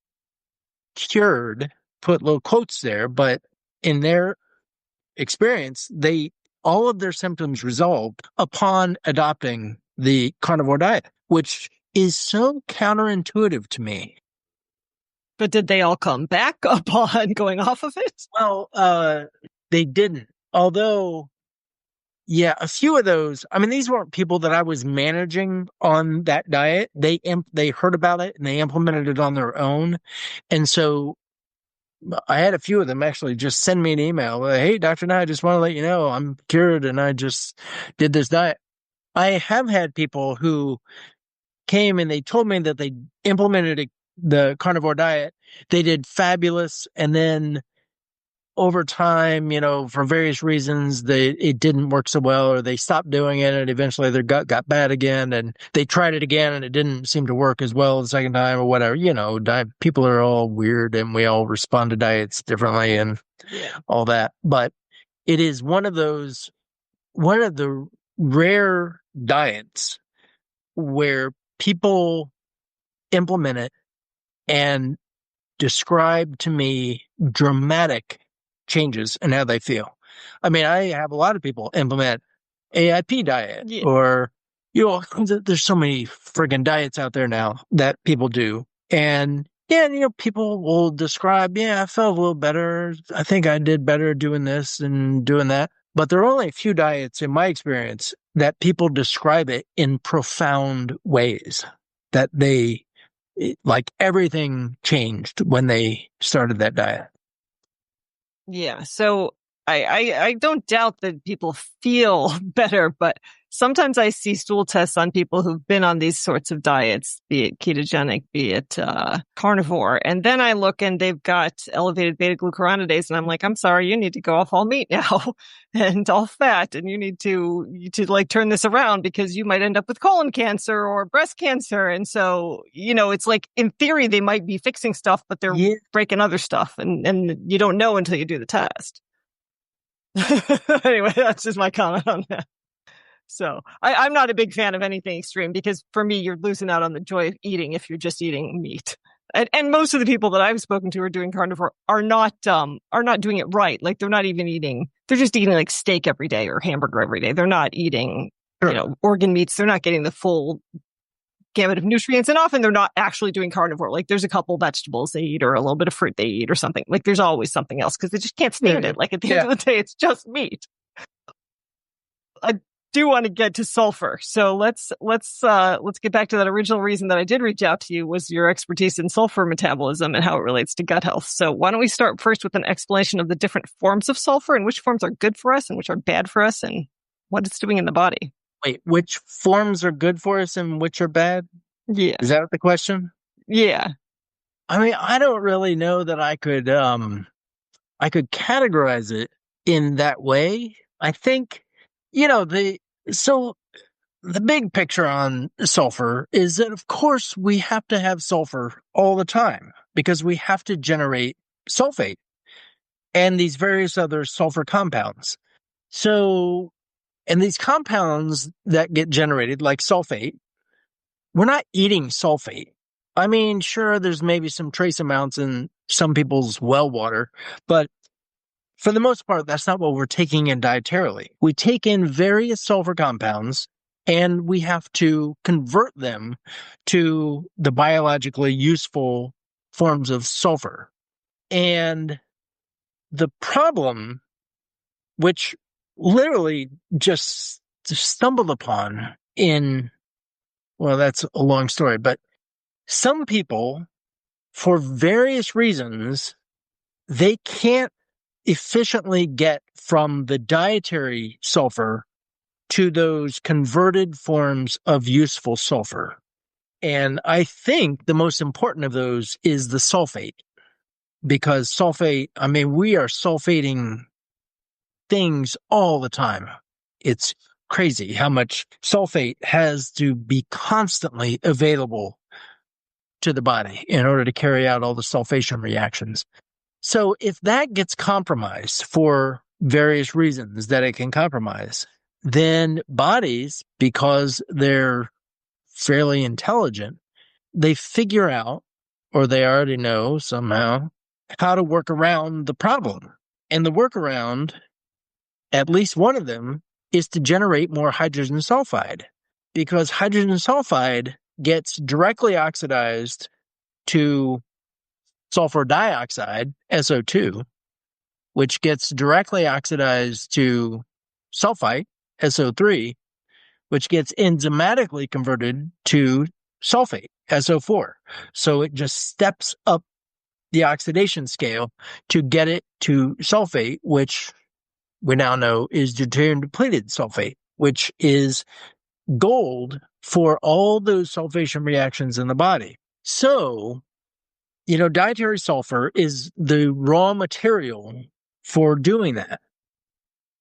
cured, put little quotes there, but in their experience, all of their symptoms resolved upon adopting the carnivore diet, which is so counterintuitive to me. But did they all come back upon going off of it? Well, they didn't. Although, yeah, a few of those, I mean, these weren't people that I was managing on that diet. They heard about it and they implemented it on their own. And so I had a few of them actually just send me an email. Hey, Dr. Nye, I just want to let you know I'm cured and I just did this diet. I have had people who came and they told me that they implemented the carnivore diet. They did fabulous. And then over time, for various reasons, it didn't work so well, or they stopped doing it, and eventually their gut got bad again, and they tried it again, and it didn't seem to work as well the second time, or whatever. People are all weird, and we all respond to diets differently, and all that. But it is one of the rare diets where people implement it and describe to me dramatic changes in how they feel. I mean, I have a lot of people implement AIP diet or, there's so many friggin' diets out there now that people do. And people will describe, I felt a little better. I think I did better doing this and doing that. But there are only a few diets in my experience that people describe it in profound ways, that like everything changed when they started that diet. Yeah. So I don't doubt that people feel better, but sometimes I see stool tests on people who've been on these sorts of diets, be it ketogenic, be it carnivore. And then I look and they've got elevated beta glucuronidase, and I'm like, I'm sorry, you need to go off all meat now and all fat. And you need to like turn this around because you might end up with colon cancer or breast cancer. And so, it's like in theory, they might be fixing stuff, but they're breaking other stuff. And you don't know until you do the test. Anyway, that's just my comment on that. So I'm not a big fan of anything extreme because for me, you're losing out on the joy of eating if you're just eating meat. And most of the people that I've spoken to who are doing carnivore are not doing it right. Like they're not even eating, they're just eating like steak every day or hamburger every day. They're not eating, organ meats. They're not getting the full gamut of nutrients. And often they're not actually doing carnivore. Like there's a couple vegetables they eat or a little bit of fruit they eat or something. Like there's always something else because they just can't stand it. Like at the end of the day, it's just meat. I do want to get to sulfur. So let's get back to that original reason that I did reach out to you was your expertise in sulfur metabolism and how it relates to gut health. So why don't we start first with an explanation of the different forms of sulfur and which forms are good for us and which are bad for us and what it's doing in the body. Wait, which forms are good for us and which are bad? Yeah. Is that the question? Yeah. I mean, I don't really know that I could categorize it in that way. I think, so the big picture on sulfur is that, of course, we have to have sulfur all the time because we have to generate sulfate and these various other sulfur compounds. So, and these compounds that get generated, like sulfate, we're not eating sulfate. I mean, sure, there's maybe some trace amounts in some people's well water, but for the most part, that's not what we're taking in dietarily. We take in various sulfur compounds and we have to convert them to the biologically useful forms of sulfur. And the problem, which literally just stumbled upon that's a long story, but some people, for various reasons, they can't efficiently get from the dietary sulfur to those converted forms of useful sulfur. And I think the most important of those is the sulfate, because sulfate, I mean, we are sulfating things all the time. It's crazy how much sulfate has to be constantly available to the body in order to carry out all the sulfation reactions. So if that gets compromised for various reasons that it can compromise, then bodies, because they're fairly intelligent, they figure out, or they already know somehow, how to work around the problem. And the workaround, at least one of them, is to generate more hydrogen sulfide, because hydrogen sulfide gets directly oxidized to sulfur dioxide, SO2, which gets directly oxidized to sulfite, SO3, which gets enzymatically converted to sulfate, SO4. So it just steps up the oxidation scale to get it to sulfate, which we now know is deuterium depleted sulfate, which is gold for all those sulfation reactions in the body. So, dietary sulfur is the raw material for doing that.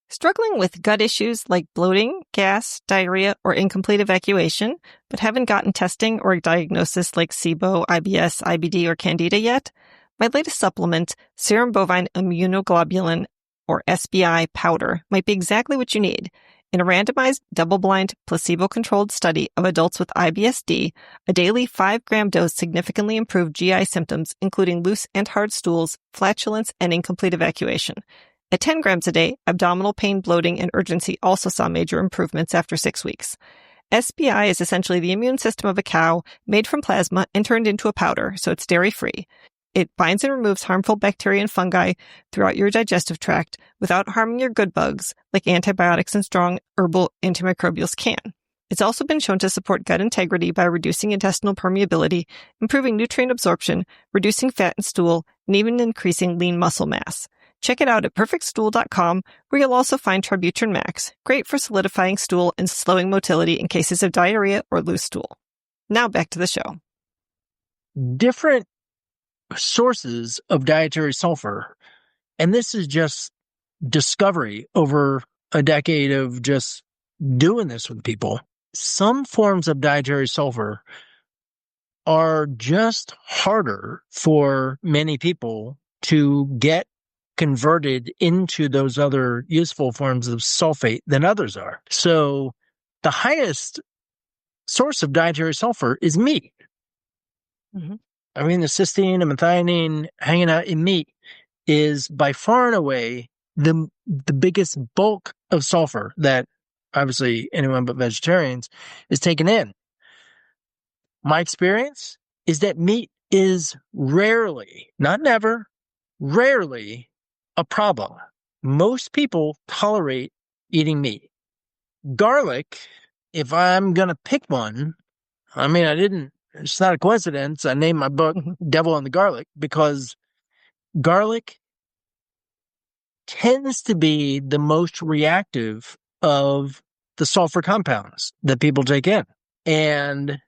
Struggling with gut issues like bloating, gas, diarrhea, or incomplete evacuation, but haven't gotten testing or a diagnosis like SIBO, IBS, IBD, or Candida yet? My latest supplement, serum bovine immunoglobulin, or SBI powder, might be exactly what you need. In a randomized, double-blind, placebo-controlled study of adults with IBS-D, a daily 5-gram dose significantly improved GI symptoms, including loose and hard stools, flatulence, and incomplete evacuation. At 10 grams a day, abdominal pain, bloating, and urgency also saw major improvements after 6 weeks. SBI is essentially the immune system of a cow, made from plasma and turned into a powder, so it's dairy-free. It binds and removes harmful bacteria and fungi throughout your digestive tract without harming your good bugs, like antibiotics and strong herbal antimicrobials can. It's also been shown to support gut integrity by reducing intestinal permeability, improving nutrient absorption, reducing fat and stool, and even increasing lean muscle mass. Check it out at perfectstool.com, where you'll also find Tributrin Max, great for solidifying stool and slowing motility in cases of diarrhea or loose stool. Now back to the show. Different sources of dietary sulfur, and this is just discovery over a decade of just doing this with people. Some forms of dietary sulfur are just harder for many people to get converted into those other useful forms of sulfate than others are. So the highest source of dietary sulfur is meat. Mm-hmm. I mean, the cysteine and methionine hanging out in meat is by far and away the biggest bulk of sulfur that obviously anyone but vegetarians is taking in. My experience is that meat is rarely, not never, rarely a problem. Most people tolerate eating meat. Garlic, if I'm going to pick one, I mean, it's not a coincidence. I named my book Devil in the Garlic because garlic tends to be the most reactive of the sulfur compounds that people take in. And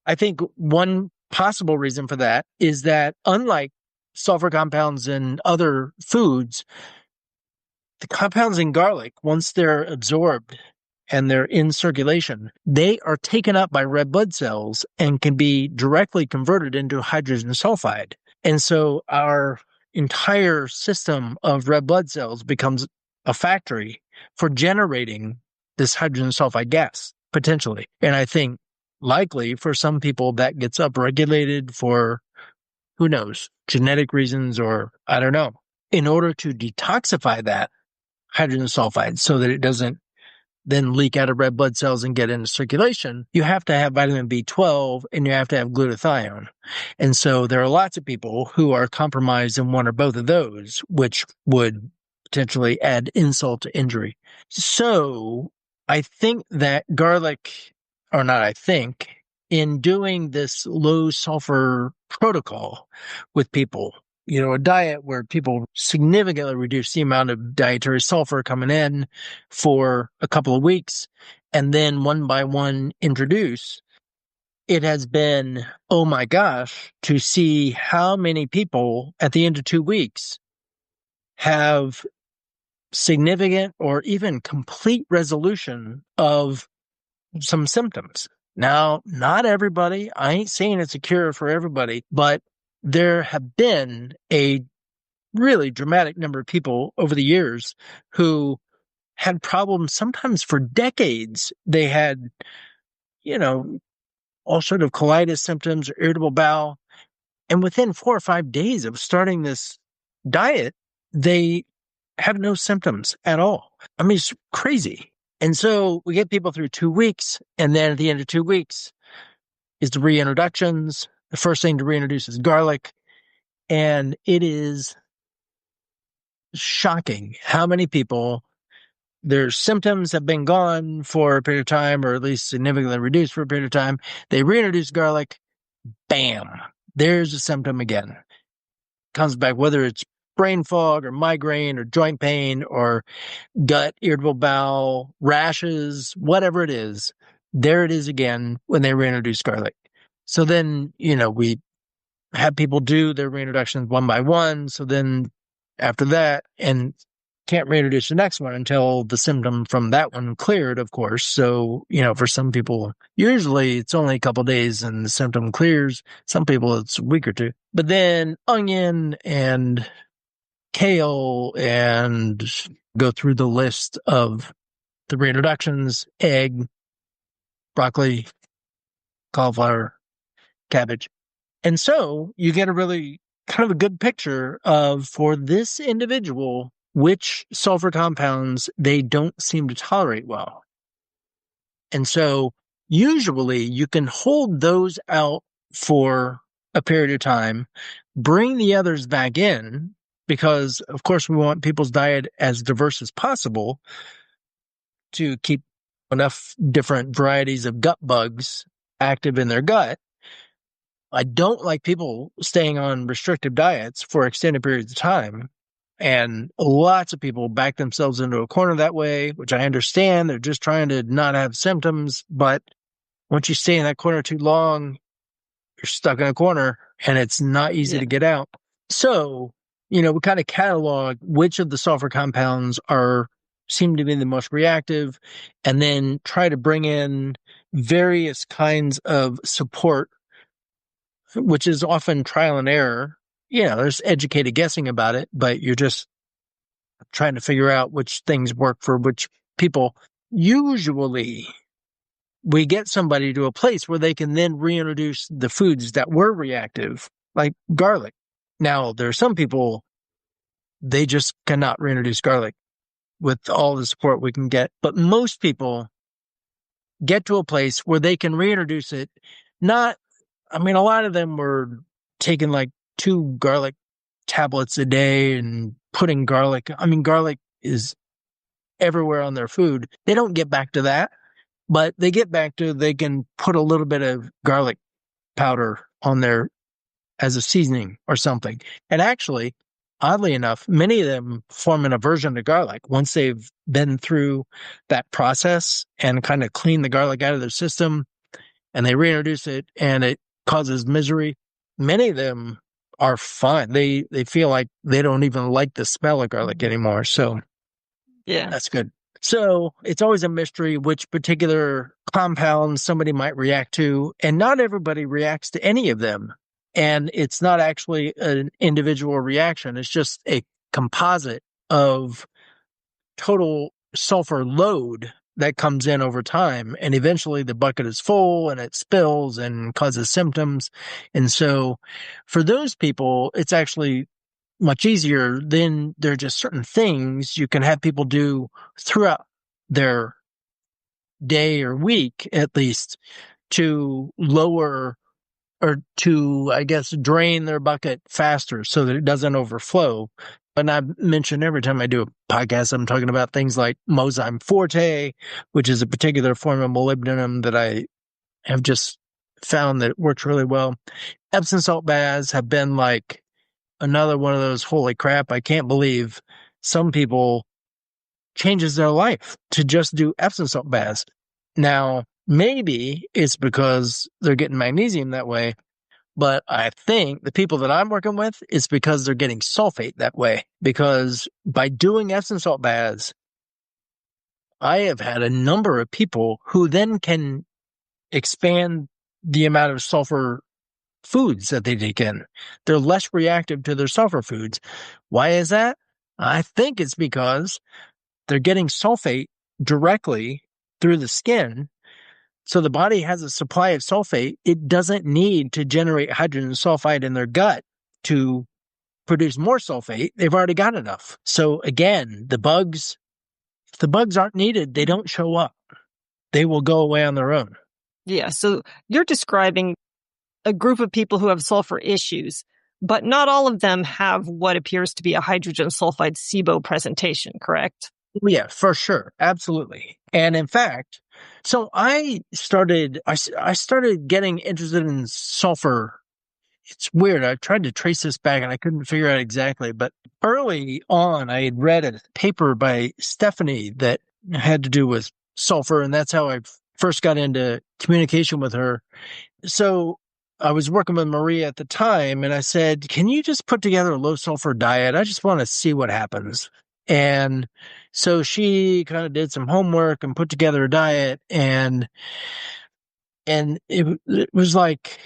I think one possible reason for that is that unlike sulfur compounds in other foods, the compounds in garlic, once they're absorbed and they're in circulation, they are taken up by red blood cells and can be directly converted into hydrogen sulfide. And so our entire system of red blood cells becomes a factory for generating this hydrogen sulfide gas, potentially. And I think likely for some people that gets upregulated for, who knows, genetic reasons or I don't know. In order to detoxify that hydrogen sulfide so that it doesn't then leak out of red blood cells and get into circulation, you have to have vitamin B12 and you have to have glutathione. And so there are lots of people who are compromised in one or both of those, which would potentially add insult to injury. So I think that in doing this low sulfur protocol with people, a diet where people significantly reduce the amount of dietary sulfur coming in for a couple of weeks and then one by one introduce, it has been, oh my gosh, to see how many people at the end of 2 weeks have significant or even complete resolution of some symptoms. Now, not everybody, I ain't saying it's a cure for everybody, but there have been a really dramatic number of people over the years who had problems sometimes for decades. They had, all sort of colitis symptoms or irritable bowel. And within 4 or 5 days of starting this diet, they have no symptoms at all. I mean, it's crazy. And so we get people through 2 weeks, and then at the end of 2 weeks is the reintroductions. The first thing to reintroduce is garlic. And it is shocking how many people, their symptoms have been gone for a period of time, or at least significantly reduced for a period of time. They reintroduce garlic, bam, there's a symptom again. Comes back, whether it's brain fog or migraine or joint pain or gut, irritable bowel, rashes, whatever it is, there it is again when they reintroduce garlic. So then, we have people do their reintroductions one by one. So then after that, and can't reintroduce the next one until the symptom from that one cleared, of course. So, for some people, usually it's only a couple of days and the symptom clears. Some people it's a week or two. But then onion and kale, and go through the list of the reintroductions: egg, broccoli, cauliflower, cabbage. And so you get a really kind of a good picture of, for this individual, which sulfur compounds they don't seem to tolerate well. And so usually you can hold those out for a period of time, bring the others back in, because of course we want people's diet as diverse as possible to keep enough different varieties of gut bugs active in their gut. I don't like people staying on restrictive diets for extended periods of time. And lots of people back themselves into a corner that way, which I understand. They're just trying to not have symptoms. But once you stay in that corner too long, you're stuck in a corner and it's not easy to get out. So, we kind of catalog which of the sulfur compounds seem to be the most reactive, and then try to bring in various kinds of support, which is often trial and error. There's educated guessing about it, but you're just trying to figure out which things work for which people. Usually, we get somebody to a place where they can then reintroduce the foods that were reactive, like garlic. Now, there are some people, they just cannot reintroduce garlic with all the support we can get. But most people get to a place where they can reintroduce it. A lot of them were taking like 2 garlic tablets a day and putting garlic. Garlic is everywhere on their food. They don't get back to that, but they get back to, they can put a little bit of garlic powder on there as a seasoning or something. And actually, oddly enough, many of them form an aversion to garlic once they've been through that process and kind of clean the garlic out of their system, and they reintroduce it and it causes misery. Many of them are fine. They feel like they don't even like the smell of garlic anymore. So that's good. So it's always a mystery which particular compounds somebody might react to, and not everybody reacts to any of them. And it's not actually an individual reaction. It's just a composite of total sulfur load that comes in over time. And eventually the bucket is full and it spills and causes symptoms. And so for those people, it's actually much easier. Then there are just certain things you can have people do throughout their day or week, at least, to lower or to, I guess, drain their bucket faster so that it doesn't overflow. And I mentioned every time I do a podcast, I'm talking about things like Mozyme Forte, which is a particular form of molybdenum that I have just found that it works really well. Epsom salt baths have been like another one of those, holy crap, I can't believe some people changes their life to just do Epsom salt baths. Now, maybe it's because they're getting magnesium that way, but I think the people that I'm working with, it's because they're getting sulfate that way. Because by doing Epsom salt baths, I have had a number of people who then can expand the amount of sulfur foods that they take in. They're less reactive to their sulfur foods. Why is that? I think it's because they're getting sulfate directly through the skin. So the body has a supply of sulfate. It doesn't need to generate hydrogen sulfide in their gut to produce more sulfate. They've already got enough. So again, if the bugs aren't needed, they don't show up. They will go away on their own. Yeah. So you're describing a group of people who have sulfur issues. but not all of them have what appears to be a hydrogen sulfide SIBO presentation, correct? Yeah, for sure. Absolutely. And in fact, so I started getting interested in sulfur. It's weird. I tried to trace this back and I couldn't figure out exactly, but early on I had read a paper by Stephanie that had to do with sulfur, and that's how I first got into communication with her. So I was working with Maria at the time, and I said, can you just put together a low sulfur diet? I just want to see what happens. And so she kind of did some homework and put together a diet, and it was like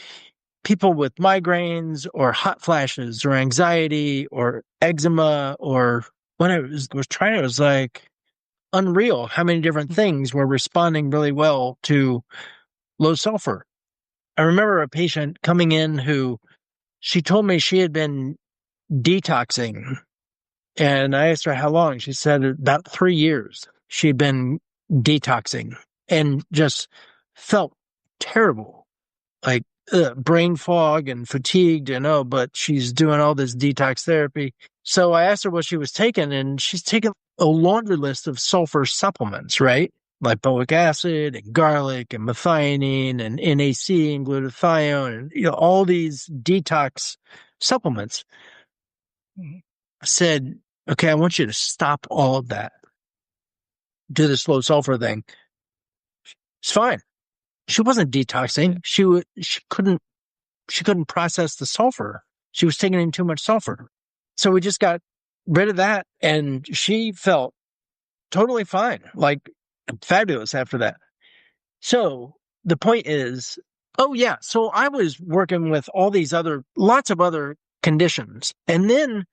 people with migraines or hot flashes or anxiety or eczema or when I was trying, it was like unreal how many different things were responding really well to low sulfur. I remember a patient coming in who she told me she had been detoxing, and I asked her how long. She said about 3 years she'd been detoxing and just felt terrible, like brain fog and fatigued, but she's doing all this detox therapy. So I asked her what she was taking, and she's taken a laundry list of sulfur supplements, right? Lipoic acid and garlic and methionine and NAC and glutathione and all these detox supplements. I said, okay, I want you to stop all of that. Do this low sulfur thing. It's fine. She wasn't detoxing. She couldn't process the sulfur. She was taking in too much sulfur. So we just got rid of that, and she felt totally fine, like fabulous after that. So the point is, so I was working with lots of other conditions. And then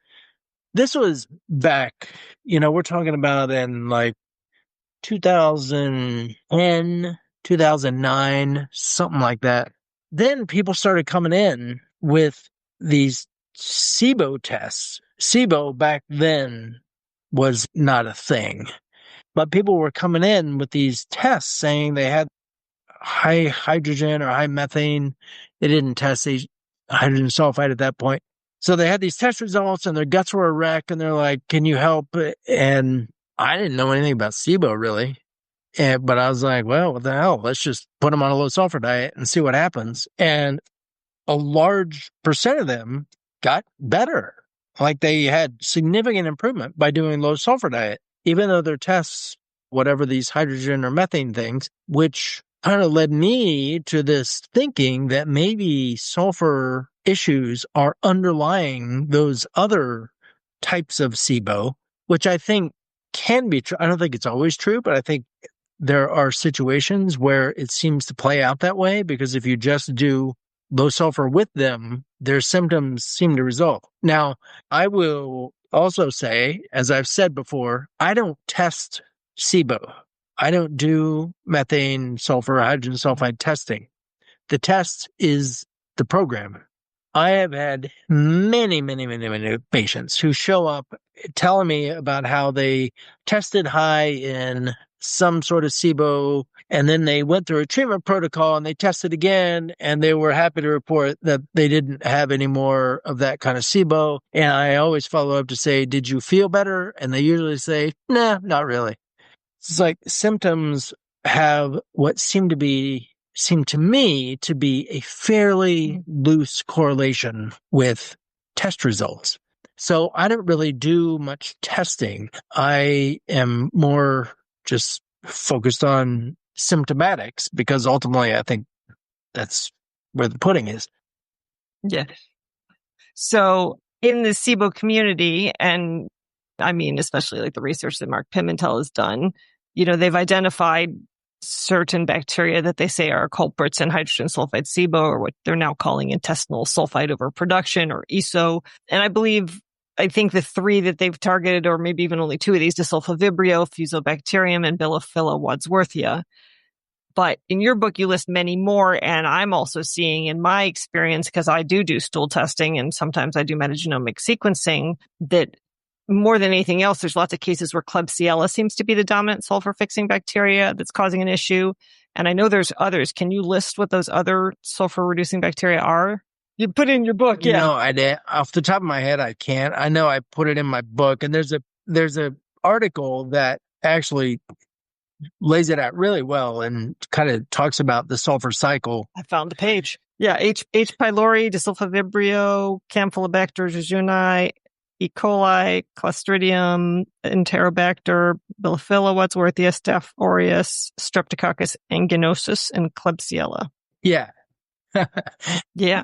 this was back, we're talking about in like 2010, 2009, something like that. Then people started coming in with these SIBO tests. SIBO back then was not a thing, but people were coming in with these tests saying they had high hydrogen or high methane. They didn't test the hydrogen sulfide at that point. So they had these test results and their guts were a wreck, and they're like, can you help? And I didn't know anything about SIBO really. But I was like, well, what the hell? Let's just put them on a low sulfur diet and see what happens. And a large percent of them got better. Like they had significant improvement by doing low sulfur diet, even though their tests, whatever these hydrogen or methane things, which kind of led me to this thinking that maybe sulfur issues are underlying those other types of SIBO, which I think can be true. I don't think it's always true, but I think there are situations where it seems to play out that way, because if you just do low sulfur with them, their symptoms seem to resolve. Now, I will also say, as I've said before, I don't test SIBO. I don't do methane, sulfur, hydrogen sulfide testing. The test is the program. I have had many patients who show up telling me about how they tested high in some sort of SIBO, and then they went through a treatment protocol and they tested again, and they were happy to report that they didn't have any more of that kind of SIBO. And I always follow up to say, did you feel better? And they usually say, nah, not really. It's like symptoms have what seem to me to be a fairly loose correlation with test results. So I don't really do much testing. I am more just focused on symptomatics, because ultimately I think that's where the pudding is. Yeah. So in the SIBO community, and I mean, especially like the research that Mark Pimentel has done, they've identified certain bacteria that they say are culprits in hydrogen sulfide SIBO, or what they're now calling intestinal sulfide overproduction, or ESO. And I think the three that they've targeted, or maybe even only two of these, Desulfovibrio, Fusobacterium, and Bilophila wadsworthia. But in your book, you list many more. And I'm also seeing in my experience, because I do stool testing and sometimes I do metagenomic sequencing, that more than anything else, there's lots of cases where Klebsiella seems to be the dominant sulfur-fixing bacteria that's causing an issue. And I know there's others. Can you list what those other sulfur-reducing bacteria are? You put it in your book, yeah. No, I did. Off the top of my head, I can't. I know I put it in my book, and there's a article that actually lays it out really well and kind of talks about the sulfur cycle. I found the page. Yeah, H. pylori, Desulfovibrio, Campylobacter jejuni, E. coli, Clostridium, Enterobacter, Bilophila wadsworthia, Staph aureus, Streptococcus aeruginosus, and Klebsiella. Yeah. Yeah.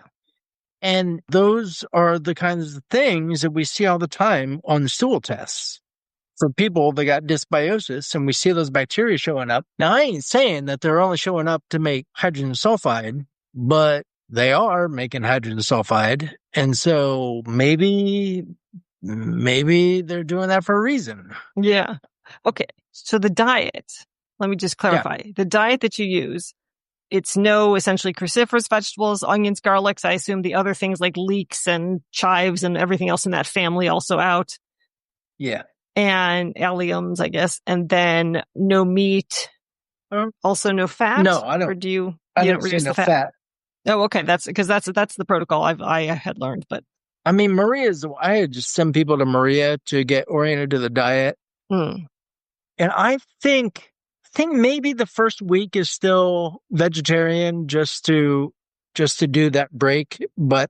And those are the kinds of things that we see all the time on the stool tests. For people that got dysbiosis and we see those bacteria showing up. Now, I ain't saying that they're only showing up to make hydrogen sulfide, but they are making hydrogen sulfide. And so maybe they're doing that for a reason. Yeah. Okay. So the diet, let me just clarify. Yeah. The diet that you use, it's no essentially cruciferous vegetables, onions, garlics. I assume the other things like leeks and chives and everything else in that family also out. Yeah. And alliums, I guess. And then no meat. Also no fat? No, I don't. Or do you I don't don't reduce say the no fat. Oh, okay. That's the protocol I had learned, but. I mean, I had just send people to Maria to get oriented to the diet. And I think maybe the first week is still vegetarian just to do that break, but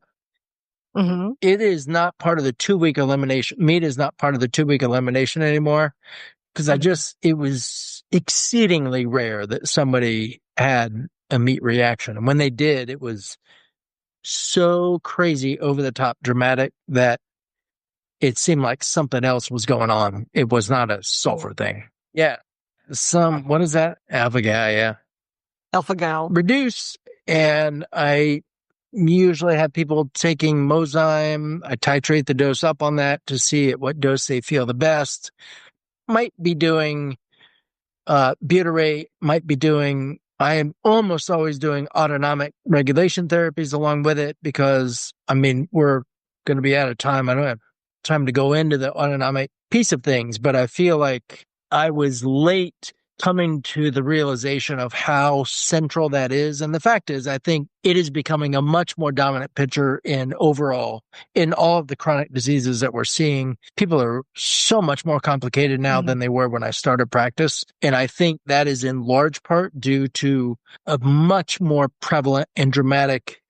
it is not part of the 2-week elimination. Meat is not part of the 2-week elimination anymore because it was exceedingly rare that somebody had a meat reaction. And when they did, it was so crazy, over the top dramatic that it seemed like something else was going on. It was not a sulfur thing. Yeah. What is that? Alpha-gal, yeah. Alpha-gal. Reduce. And I usually have people taking Mozyme. I titrate the dose up on that to see at what dose they feel the best. Might be doing butyrate, I am almost always doing autonomic regulation therapies along with it because, I mean, we're going to be out of time. I don't have time to go into the autonomic piece of things, but I feel like I was late coming to the realization of how central that is. And the fact is, I think it is becoming a much more dominant picture in all of the chronic diseases that we're seeing. People are so much more complicated now than they were when I started practice. And I think that is in large part due to a much more prevalent and dramatic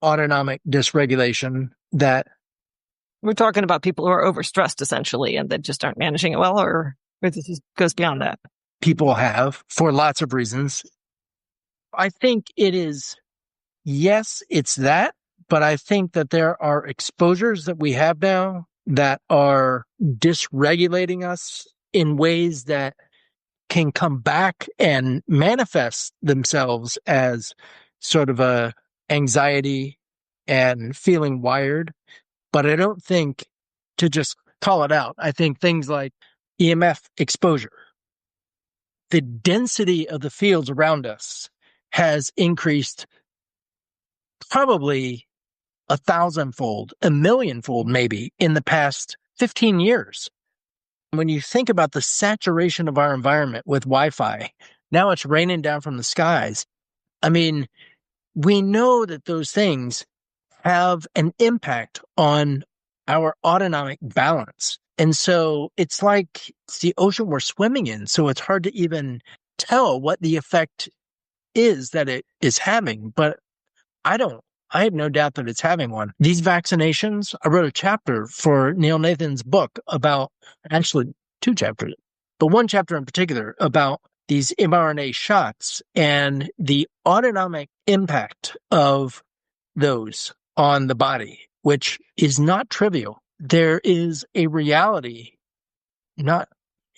autonomic dysregulation that we're talking about people who are overstressed essentially and that just aren't managing it well, or this goes beyond that. People have for lots of reasons. I think it is, yes, it's that, but I think that there are exposures that we have now that are dysregulating us in ways that can come back and manifest themselves as sort of a anxiety and feeling wired. But I don't think to just call it out. I think things like EMF exposure, the density of the fields around us has increased probably 1,000-fold, 1,000,000-fold maybe in the past 15 years. When you think about the saturation of our environment with Wi-Fi, now it's raining down from the skies. I mean, we know that those things have an impact on our autonomic balance. And so it's like it's the ocean we're swimming in. So it's hard to even tell what the effect is that it is having. But I have no doubt that it's having one. These vaccinations, I wrote a chapter for Neil Nathan's book about, actually 2 chapters, but 1 chapter in particular about these mRNA shots and the autonomic impact of those on the body, which is not trivial. There is a reality, not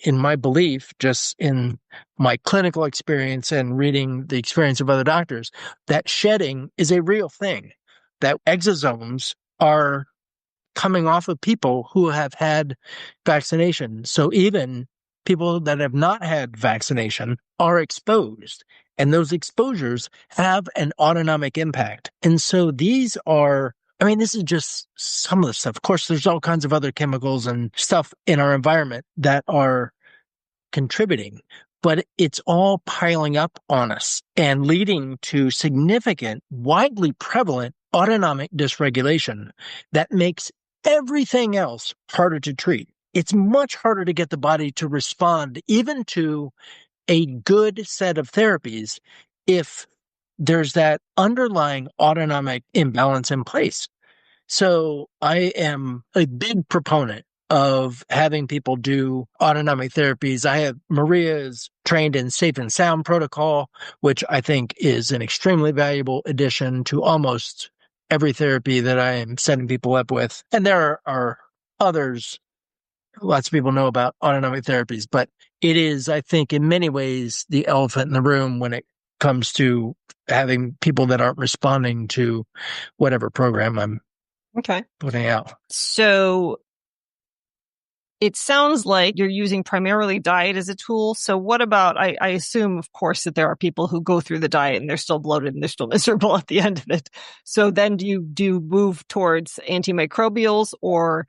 in my belief, just in my clinical experience and reading the experience of other doctors, that shedding is a real thing, that exosomes are coming off of people who have had vaccination. So even people that have not had vaccination are exposed, and those exposures have an autonomic impact. And so these are, I mean, this is just some of the stuff. Of course, there's all kinds of other chemicals and stuff in our environment that are contributing, but it's all piling up on us and leading to significant, widely prevalent autonomic dysregulation that makes everything else harder to treat. It's much harder to get the body to respond even to a good set of therapies if there's that underlying autonomic imbalance in place. So I am a big proponent of having people do autonomic therapies. Maria is trained in Safe and Sound protocol, which I think is an extremely valuable addition to almost every therapy that I am setting people up with. And there are others. Lots of people know about autonomic therapies, but it is, I think, in many ways, the elephant in the room when it comes to having people that aren't responding to whatever program I'm putting out. So it sounds like you're using primarily diet as a tool. So what about, I assume, of course, that there are people who go through the diet and they're still bloated and they're still miserable at the end of it. So then do you move towards antimicrobials, or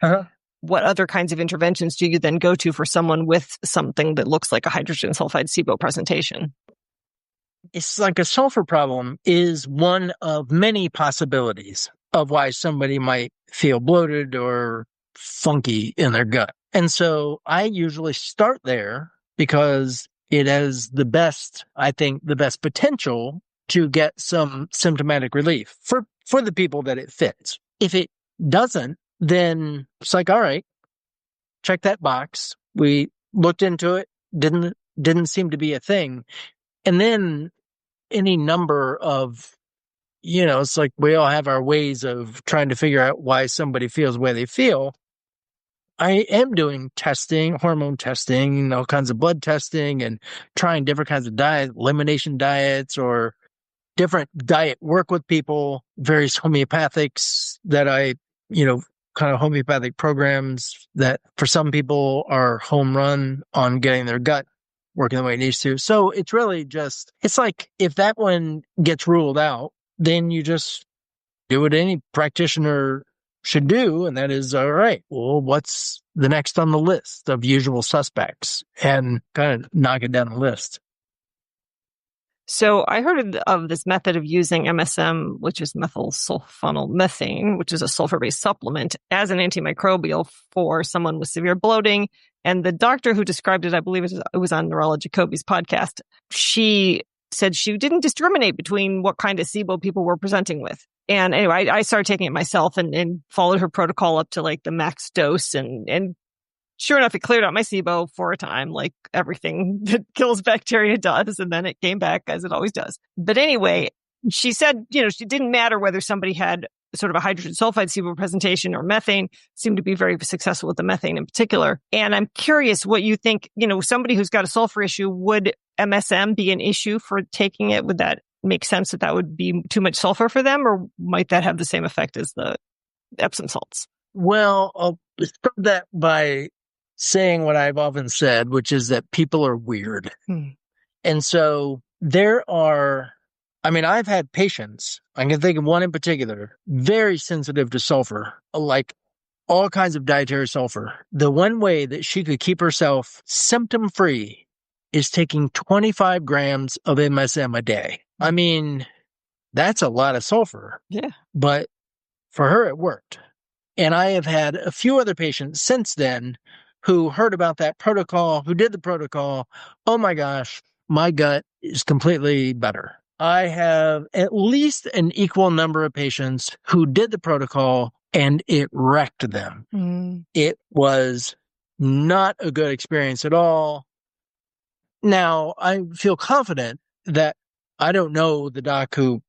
what other kinds of interventions do you then go to for someone with something that looks like a hydrogen sulfide SIBO presentation? It's like a sulfur problem is one of many possibilities of why somebody might feel bloated or funky in their gut. And so I usually start there because it has the best potential to get some symptomatic relief for the people that it fits. If it doesn't, then it's like, all right, check that box. We looked into it, didn't seem to be a thing. And then any number of, it's like we all have our ways of trying to figure out why somebody feels the way they feel. I am doing testing, hormone testing, all kinds of blood testing, and trying different kinds of elimination diets, or different diet work with people, various homeopathics that kind of homeopathic programs that for some people are home run on getting their gut working the way it needs to. So it's really it's like if that one gets ruled out, then you just do what any practitioner should do. And that is, all right, well, what's the next on the list of usual suspects, and kind of knock it down the list. So I heard of this method of using MSM, which is methyl sulfonyl which is a sulfur-based supplement, as an antimicrobial for someone with severe bloating. And the doctor who described it, I believe it was on Norella Jacoby's podcast, she said she didn't discriminate between what kind of SIBO people were presenting with. And anyway, I started taking it myself and followed her protocol up to like the max dose. And sure enough, it cleared out my SIBO for a time, like everything that kills bacteria does. And then it came back, as it always does. But anyway, she said, it didn't matter whether somebody had sort of a hydrogen sulfide SIBO presentation or methane. Seemed to be very successful with the methane in particular. And I'm curious what you think, somebody who's got a sulfur issue, would MSM be an issue for taking it? Would that make sense that would be too much sulfur for them, or might that have the same effect as the Epsom salts? Well, I'll start that by saying what I've often said, which is that people are weird. And so I've had patients, I can think of one in particular, very sensitive to sulfur, like all kinds of dietary sulfur. The one way that she could keep herself symptom-free is taking 25 grams of MSM a day. I mean, that's a lot of sulfur. Yeah. But for her, it worked. And I have had a few other patients since then who heard about that protocol, who did the protocol. Oh my gosh, my gut is completely better. I have at least an equal number of patients who did the protocol and it wrecked them. It was not a good experience at all. Now, I feel confident that I don't know the doc or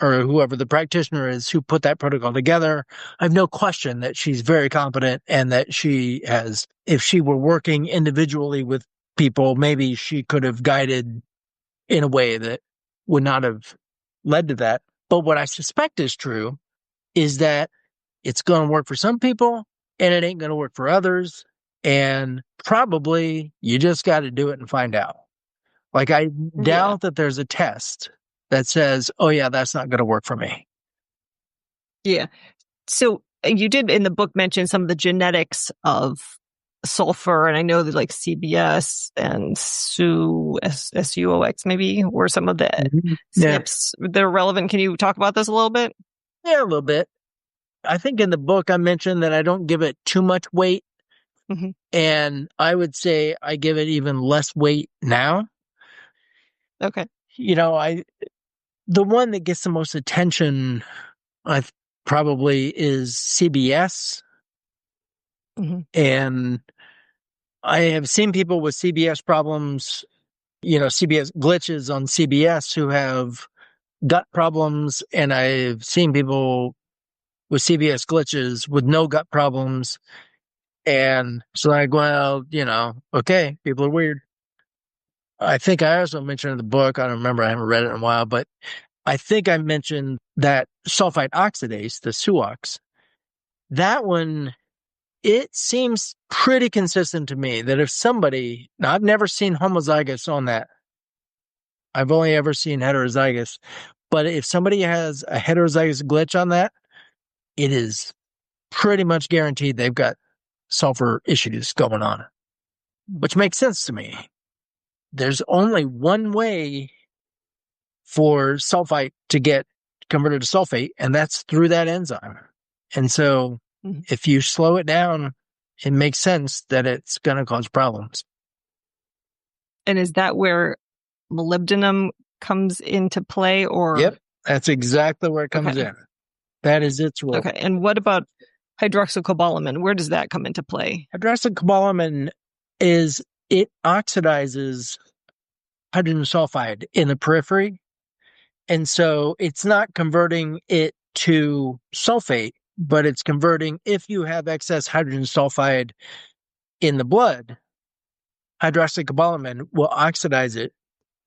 whoever the practitioner is who put that protocol together. I have no question that she's very competent, and that she has, if she were working individually with people, maybe she could have guided in a way that would not have led to that. But what I suspect is true is that it's going to work for some people and it ain't going to work for others. And probably you just got to do it and find out. Like, I doubt that there's a test that says, oh yeah, that's not going to work for me. Yeah. So you did in the book mention some of the genetics of sulfur, and I know that like CBS and SUOX maybe were some of the SNPs that are relevant. Can you talk about this a little bit? Yeah, a little bit. I think in the book I mentioned that I don't give it too much weight. Mm-hmm. And I would say I give it even less weight now. Okay. The one that gets the most attention, probably is CBS. Mm-hmm. And I have seen people with CBS problems, CBS glitches on CBS who have gut problems. And I've seen people with CBS glitches with no gut problems. And so well, okay, people are weird. I think I also mentioned in the book, I don't remember, I haven't read it in a while, but I think I mentioned that sulfite oxidase, the SUOX, that one, it seems pretty consistent to me that if somebody, now I've never seen homozygous on that. I've only ever seen heterozygous, but if somebody has a heterozygous glitch on that, it is pretty much guaranteed they've got sulfur issues going on, which makes sense to me. There's only one way for sulfite to get converted to sulfate, and that's through that enzyme. And so if you slow it down, it makes sense that it's going to cause problems. And is that where molybdenum comes into play, or? Yep, that's exactly where it comes in. That is its role. Okay. And what about hydroxycobalamin? Where does that come into play? Hydroxycobalamin it oxidizes hydrogen sulfide in the periphery. And so it's not converting it to sulfate, but it's converting, if you have excess hydrogen sulfide in the blood, hydroxycobalamin will oxidize it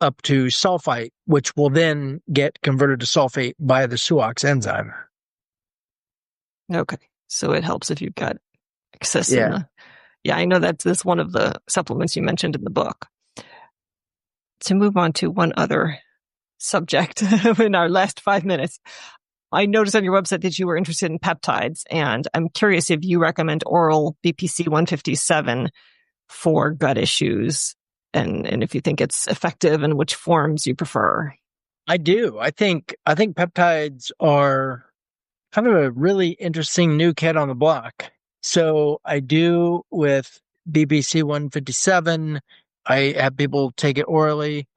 up to sulfite, which will then get converted to sulfate by the SUOX enzyme. Okay. So it helps if you've got excess. Yeah, I know that's one of the supplements you mentioned in the book. To move on to one other subject in our last 5 minutes, I noticed on your website that you were interested in peptides, and I'm curious if you recommend oral BPC 157 for gut issues, and if you think it's effective and which forms you prefer. I do. I think peptides are kind of a really interesting new kid on the block. So I do with BPC 157. I have people take it orally.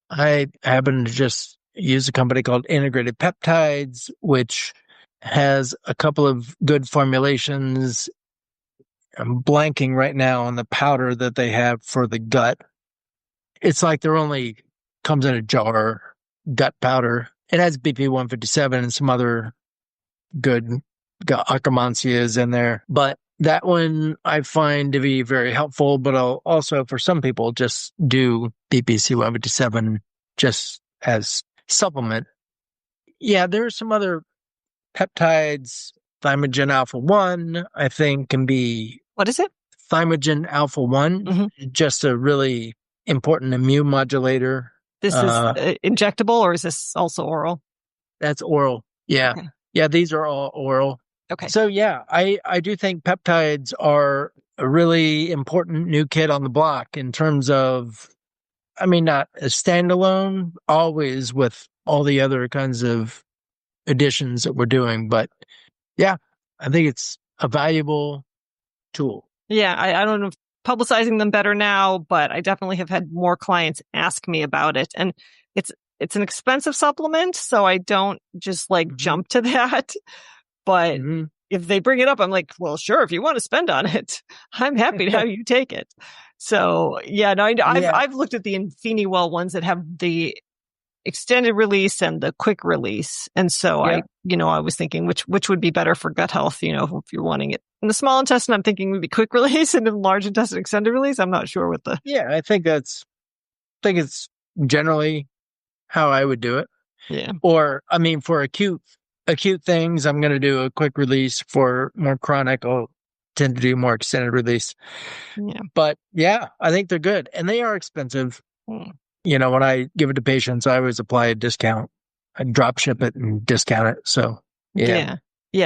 I happen to just use a company called Integrated Peptides, which has a couple of good formulations. I'm blanking right now on the powder that they have for the gut. It's like there only comes in a jar gut powder. It has BP 157 and some other good Akkermansias in there. But that one I find to be very helpful, but I'll also, for some people, just do BPC 157 just as supplement. Yeah, there are some other peptides. Thymogen alpha 1, I think, can be... What is it? Thymogen alpha 1, just a really important immune modulator. This is injectable, or is this also oral? That's oral. Yeah. Okay. Yeah, these are all oral. Okay. So yeah, I do think peptides are a really important new kid on the block in terms of, I mean, not a standalone, always with all the other kinds of additions that we're doing. But yeah, I think it's a valuable tool. Yeah, I don't know if publicizing them better now, but I definitely have had more clients ask me about it. And it's an expensive supplement, so I don't just jump to that. But if they bring it up, I'm like, well, sure, if you want to spend on it, I'm happy to have you take it. So yeah, no, I've looked at the Infiniwell ones that have the extended release and the quick release. And so I was thinking which would be better for gut health, if you're wanting it. In the small intestine, I'm thinking maybe quick release, and in the large intestine, extended release. I'm not sure what the... Yeah, I think it's generally how I would do it. Yeah. Or, I mean, for acute things, I'm going to do a quick release. For more chronic, I'll tend to do more extended release. Yeah. But yeah, I think they're good, and they are expensive. When I give it to patients, I always apply a discount. I drop ship it and discount it. So yeah.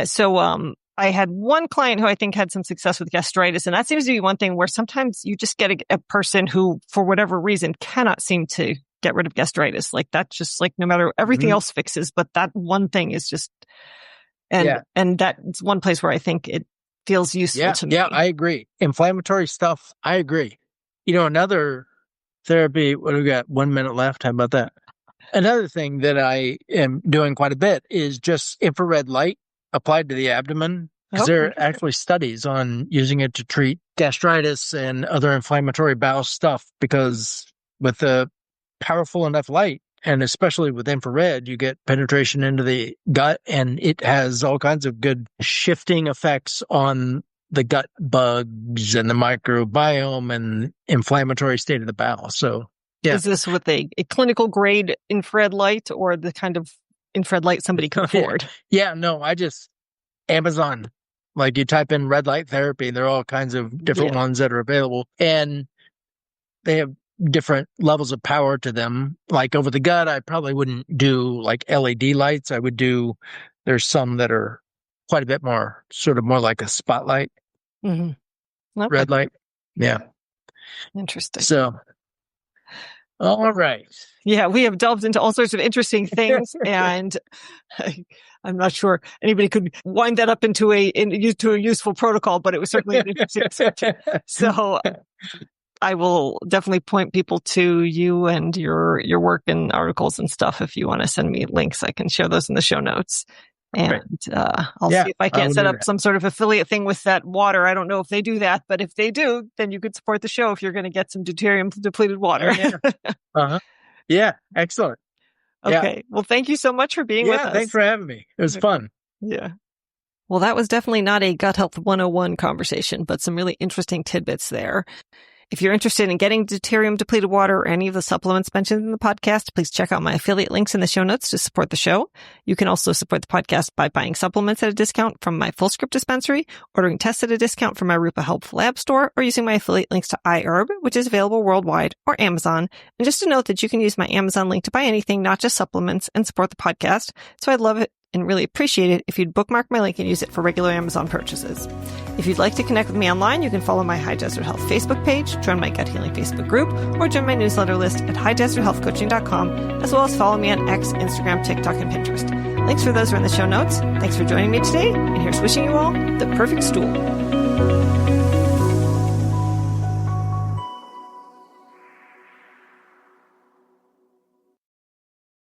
So I had one client who I think had some success with gastritis, and that seems to be one thing where sometimes you just get a person who, for whatever reason, cannot seem to get rid of gastritis. Like that's just like no matter everything else fixes, but that one thing is just, and that's one place where I think it feels useful to me. Yeah, I agree. Inflammatory stuff, I agree. Another therapy, what do we got? 1 minute left. How about that? Another thing that I am doing quite a bit is just infrared light applied to the abdomen. Because there are actually studies on using it to treat gastritis and other inflammatory bowel stuff, because with the powerful enough light, and especially with infrared, you get penetration into the gut, and it has all kinds of good shifting effects on the gut bugs and the microbiome and inflammatory state of the bowel. So, yeah. Is this with a clinical grade infrared light or the kind of infrared light somebody can afford? No, I just Amazon. Like you type in red light therapy, there are all kinds of different ones that are available, and they have different levels of power to them. Like over the gut, I probably wouldn't do like LED lights. There's some that are quite a bit more, sort of more like a spotlight, red light. Yeah. Interesting. So, all right. Yeah, we have delved into all sorts of interesting things, and I'm not sure anybody could wind that up into a useful protocol, but it was certainly an interesting subject. So I will definitely point people to you and your work and articles and stuff. If you want to send me links, I can share those in the show notes. And I'll see if I can't set up some sort of affiliate thing with that water. I don't know if they do that, but if they do, then you could support the show if you're going to get some deuterium depleted water. Yeah, excellent. Okay. Yeah. Well, thank you so much for being with us. Thanks for having me. It was fun. Yeah. Well, that was definitely not a Gut Health 101 conversation, but some really interesting tidbits there. If you're interested in getting deuterium depleted water or any of the supplements mentioned in the podcast, please check out my affiliate links in the show notes to support the show. You can also support the podcast by buying supplements at a discount from my Fullscript dispensary, ordering tests at a discount from my Rupa Health Lab store, or using my affiliate links to iHerb, which is available worldwide, or Amazon. And just to note that you can use my Amazon link to buy anything, not just supplements, and support the podcast. So I'd love it and really appreciate it if you'd bookmark my link and use it for regular Amazon purchases. If you'd like to connect with me online, you can follow my High Desert Health Facebook page, join my Gut Healing Facebook group, or join my newsletter list at highdeserthealthcoaching.com, as well as follow me on X, Instagram, TikTok, and Pinterest. Links for those are in the show notes. Thanks for joining me today, and here's wishing you all the perfect stool.